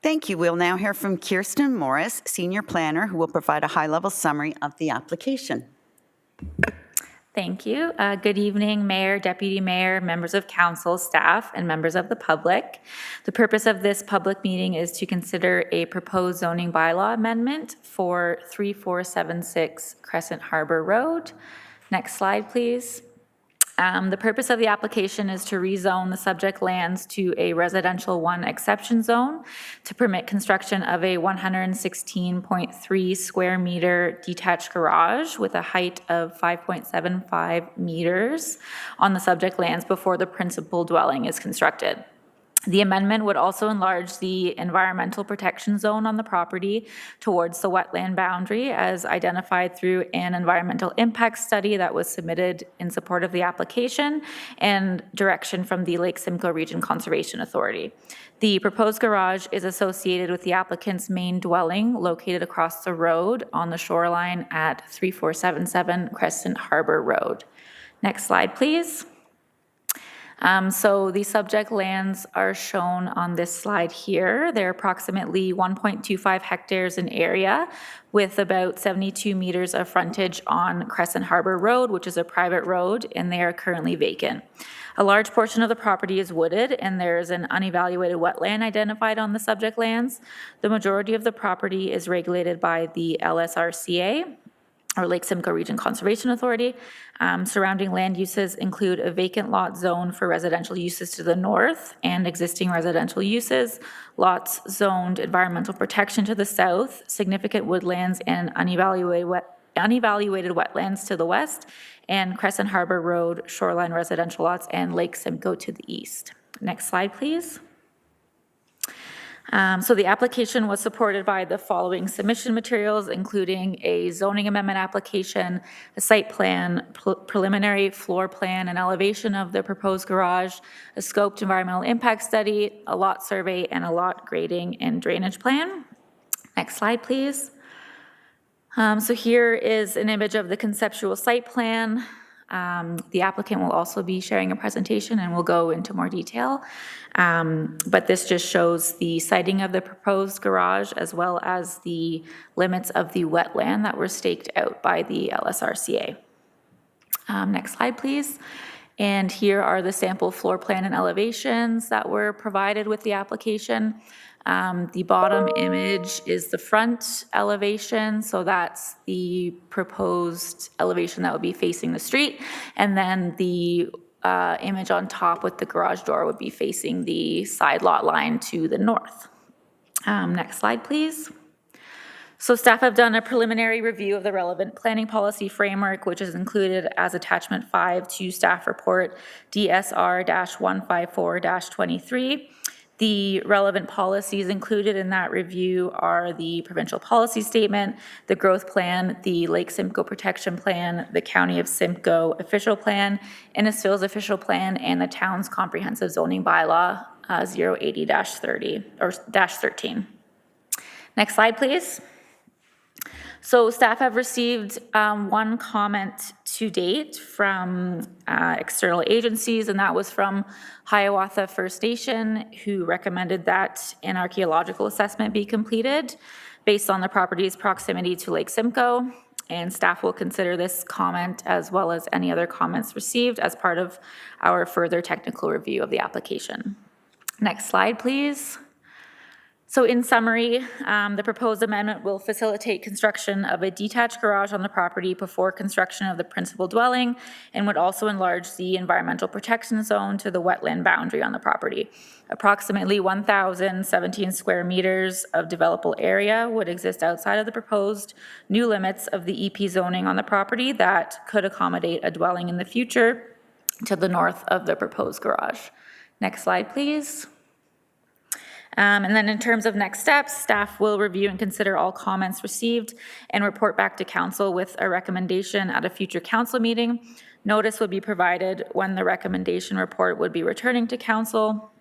Thank you. We'll now hear from Kirsten Morris, Senior Planner, who will provide a high-level summary of the application. Thank you. Good evening, Mayor, Deputy Mayor, members of council, staff, and members of the public. The purpose of this public meeting is to consider a proposed zoning bylaw amendment for 3476 Crescent Harbor Road. Next slide, please. The purpose of the application is to rezone the subject lands to a residential 1 exception zone to permit construction of a 116.3 square meter detached garage with a height of 5.75 meters on the subject lands before the principal dwelling is constructed. The amendment would also enlarge the environmental protection zone on the property towards the wetland boundary as identified through an environmental impact study that was submitted in support of the application and direction from the Lake Simcoe Region Conservation Authority. The proposed garage is associated with the applicant's main dwelling located across the road on the shoreline at 3477 Crescent Harbor Road. Next slide, please. So the subject lands are shown on this slide here. They're approximately 1.25 hectares in area with about 72 meters of frontage on Crescent Harbor Road, which is a private road, and they are currently vacant. A large portion of the property is wooded, and there's an unevaluated wetland identified on the subject lands. The majority of the property is regulated by the LSRCA, or Lake Simcoe Region Conservation Authority. Surrounding land uses include a vacant lot zone for residential uses to the north and existing residential uses, lots zoned environmental protection to the south, significant woodlands and unevaluated wetlands to the west, and Crescent Harbor Road, shoreline residential lots, and Lake Simcoe to the east. Next slide, please. So the application was supported by the following submission materials, including a zoning amendment application, a site plan, preliminary floor plan and elevation of the proposed garage, a scoped environmental impact study, a lot survey, and a lot grading and drainage plan. Next slide, please. So here is an image of the conceptual site plan. The applicant will also be sharing a presentation and we'll go into more detail. But this just shows the siting of the proposed garage as well as the limits of the wetland that were staked out by the LSRCA. Next slide, please. And here are the sample floor plan and elevations that were provided with the application. The bottom image is the front elevation, so that's the proposed elevation that would be facing the street. And then the image on top with the garage door would be facing the side lot line to the north. Next slide, please. So staff have done a preliminary review of the relevant planning policy framework, which is included as attachment 5 to staff report DSR-154-23. The relevant policies included in that review are the provincial policy statement, the growth plan, the Lake Simcoe protection plan, the County of Simcoe official plan, Innisfil's official plan, and the town's comprehensive zoning bylaw 080-30 or -13. Next slide, please. So staff have received one comment to date from external agencies, and that was from Hiawatha First Nation, who recommended that an archaeological assessment be completed based on the property's proximity to Lake Simcoe. And staff will consider this comment as well as any other comments received as part of our further technical review of the application. Next slide, please. So in summary, the proposed amendment will facilitate construction of a detached garage on the property before construction of the principal dwelling and would also enlarge the environmental protection zone to the wetland boundary on the property. Approximately 1,017 square meters of developable area would exist outside of the proposed new limits of the EP zoning on the property that could accommodate a dwelling in the future to the north of the proposed garage. Next slide, please. And then in terms of next steps, staff will review and consider all comments received and report back to council with a recommendation at a future council meeting. Notice would be provided when the recommendation report would be returning to council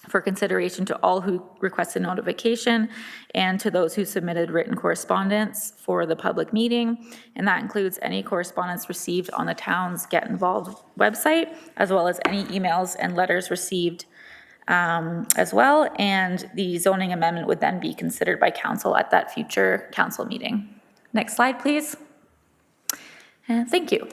for consideration to all who requested notification and to those who submitted written correspondence for the public meeting. And that includes any correspondence received on the town's Get Involved website, as well as any emails and letters received as well, and the zoning amendment would then be considered by council at that future council meeting. Next slide, please. And thank you.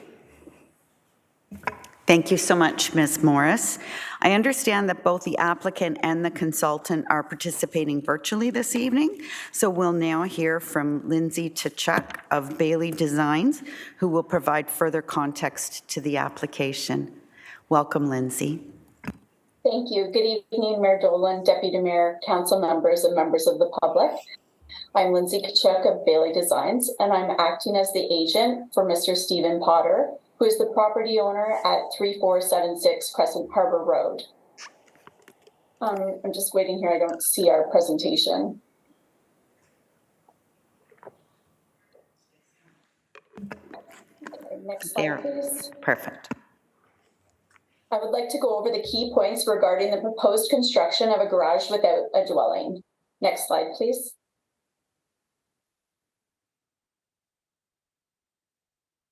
Thank you so much, Ms. Morris. I understand that both the applicant and the consultant are participating virtually this evening, so we'll now hear from Lindsay Tkachuk of Bailey Designs, who will provide further context to the application. Welcome, Lindsay. Thank you. Good evening, Mayor Dolan, Deputy Mayor, council members, and members of the public. I'm Lindsay Tkachuk of Bailey Designs, and I'm acting as the agent for Mr. Stephen Potter, who is the property owner at 3476 Crescent Harbor Road. I'm just waiting here. I don't see our presentation. Okay, next slide, please. Perfect. I would like to go over the key points regarding the proposed construction of a garage without a dwelling. Next slide, please.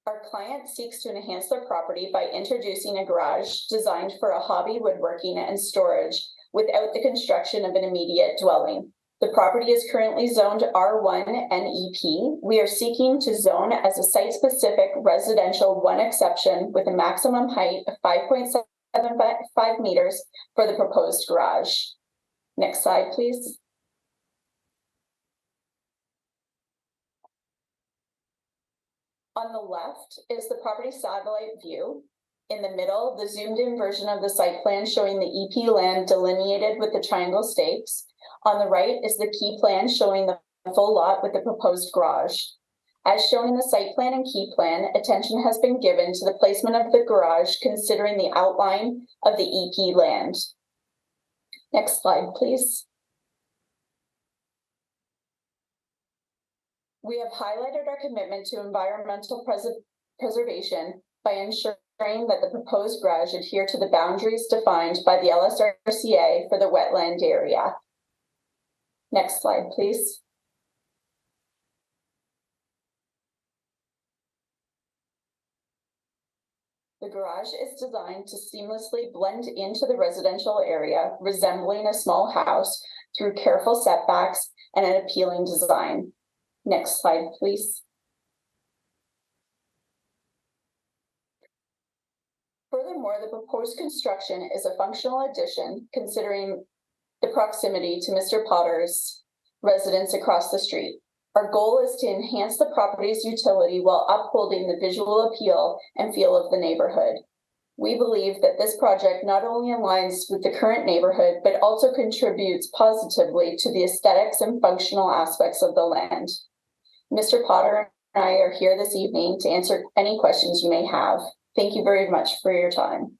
Our client seeks to enhance their property by introducing a garage designed for a hobby woodworking and storage without the construction of an immediate dwelling. The property is currently zoned R1 NEP. We are seeking to zone as a site-specific residential one exception with a maximum height of 5.75 meters for the proposed garage. Next slide, please. On the left is the property satellite view. In the middle, the zoomed in version of the site plan showing the EP land delineated with the triangle stakes. On the right is the key plan showing the full lot with the proposed garage. As shown in the site plan and key plan, attention has been given to the placement of the garage considering the outline of the EP land. Next slide, please. We have highlighted our commitment to environmental preservation by ensuring that the proposed garage adhere to the boundaries defined by the LSRCA for the wetland area. Next slide, please. The garage is designed to seamlessly blend into the residential area, resembling a small house through careful setbacks and an appealing design. Next slide, please. Furthermore, the proposed construction is a functional addition considering the proximity to Mr. Potter's residence across the street. Our goal is to enhance the property's utility while upholding the visual appeal and feel of the neighborhood. We believe that this project not only aligns with the current neighborhood, but also contributes positively to the aesthetics and functional aspects of the land. Mr. Potter and I are here this evening to answer any questions you may have. Thank you very much for your time.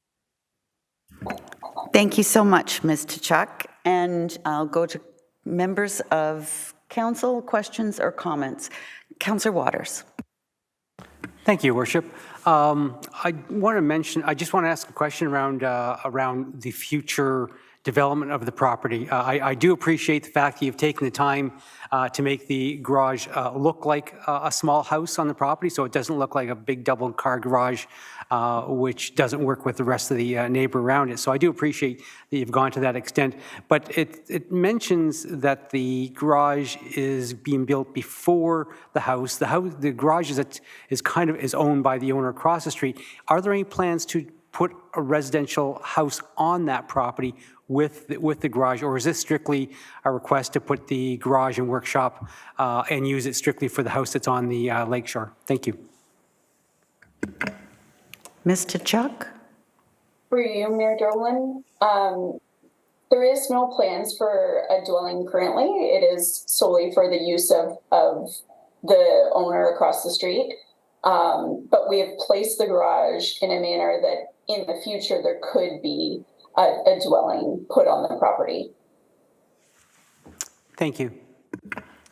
Thank you so much, Ms. Tkachuk. And I'll go to members of council, questions or comments. Councillor Waters. Thank you, Worship. I just want to ask a question around the future development of the property. I do appreciate the fact that you've taken the time to make the garage look like a small house on the property, so it doesn't look like a big double-car garage, which doesn't work with the rest of the neighbor around it. So I do appreciate that you've gone to that extent. But it mentions that the garage is being built before the house. The garage is owned by the owner across the street. Are there any plans to put a residential house on that property with the garage, or is this strictly a request to put the garage and workshop and use it strictly for the house that's on the lakeshore? Thank you. Ms. Tkachuk? For you, Mayor Dolan, there is no plans for a dwelling currently. It is solely for the use of the owner across the street. But we have placed the garage in a manner that in the future there could be a dwelling put on the property. Thank you.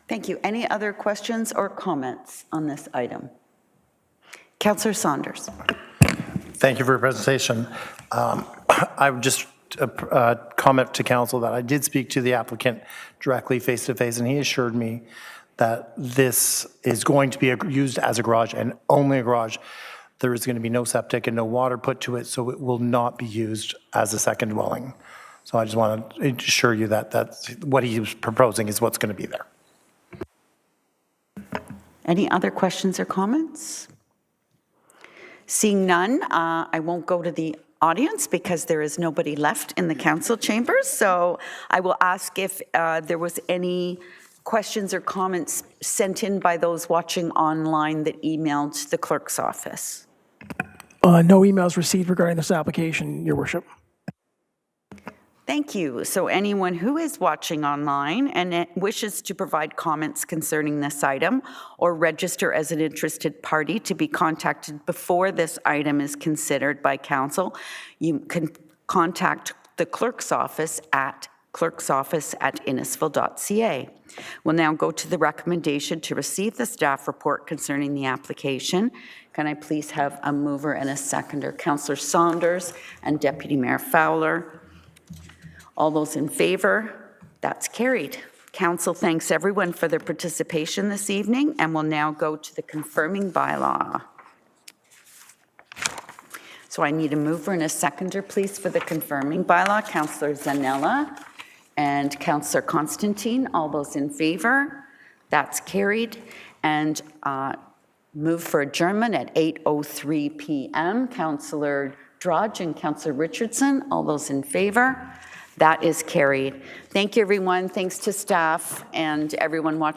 Thank you. Any other questions or comments on this item? Councillor Saunders. Thank you for your presentation. I would just comment to council that I did speak to the applicant directly face-to-face, and he assured me that this is going to be used as a garage and only a garage. There is going to be no septic and no water put to it, so it will not be used as a second dwelling. So I just want to assure you that that's what he was proposing is what's going to be there. Any other questions or comments? Seeing none, I won't go to the audience because there is nobody left in the council chambers. So I will ask if there was any questions or comments sent in by those watching online that emailed the clerk's office. No emails received regarding this application, Your Worship. Thank you. So anyone who is watching online and wishes to provide comments concerning this item or register as an interested party to be contacted before this item is considered by council, you can contact the clerk's office at clerksoffice@innisfil.ca. We'll now go to the recommendation to receive the staff report concerning the application. Can I please have a mover and a seconder? Councillor Saunders and Deputy Mayor Fowler. All those in favor? That's carried. Council thanks everyone for their participation this evening and will now go to the confirming bylaw. So I need a mover and a seconder, please, for the confirming bylaw. Councillor Zanella and Councillor Constantine. All those in favor? That's carried. And move for adjournment at 8:03 p.m. Councillor Drudge and Councillor Richardson. All those in favor? That is carried. Thank you, everyone. Thanks to staff and everyone watching.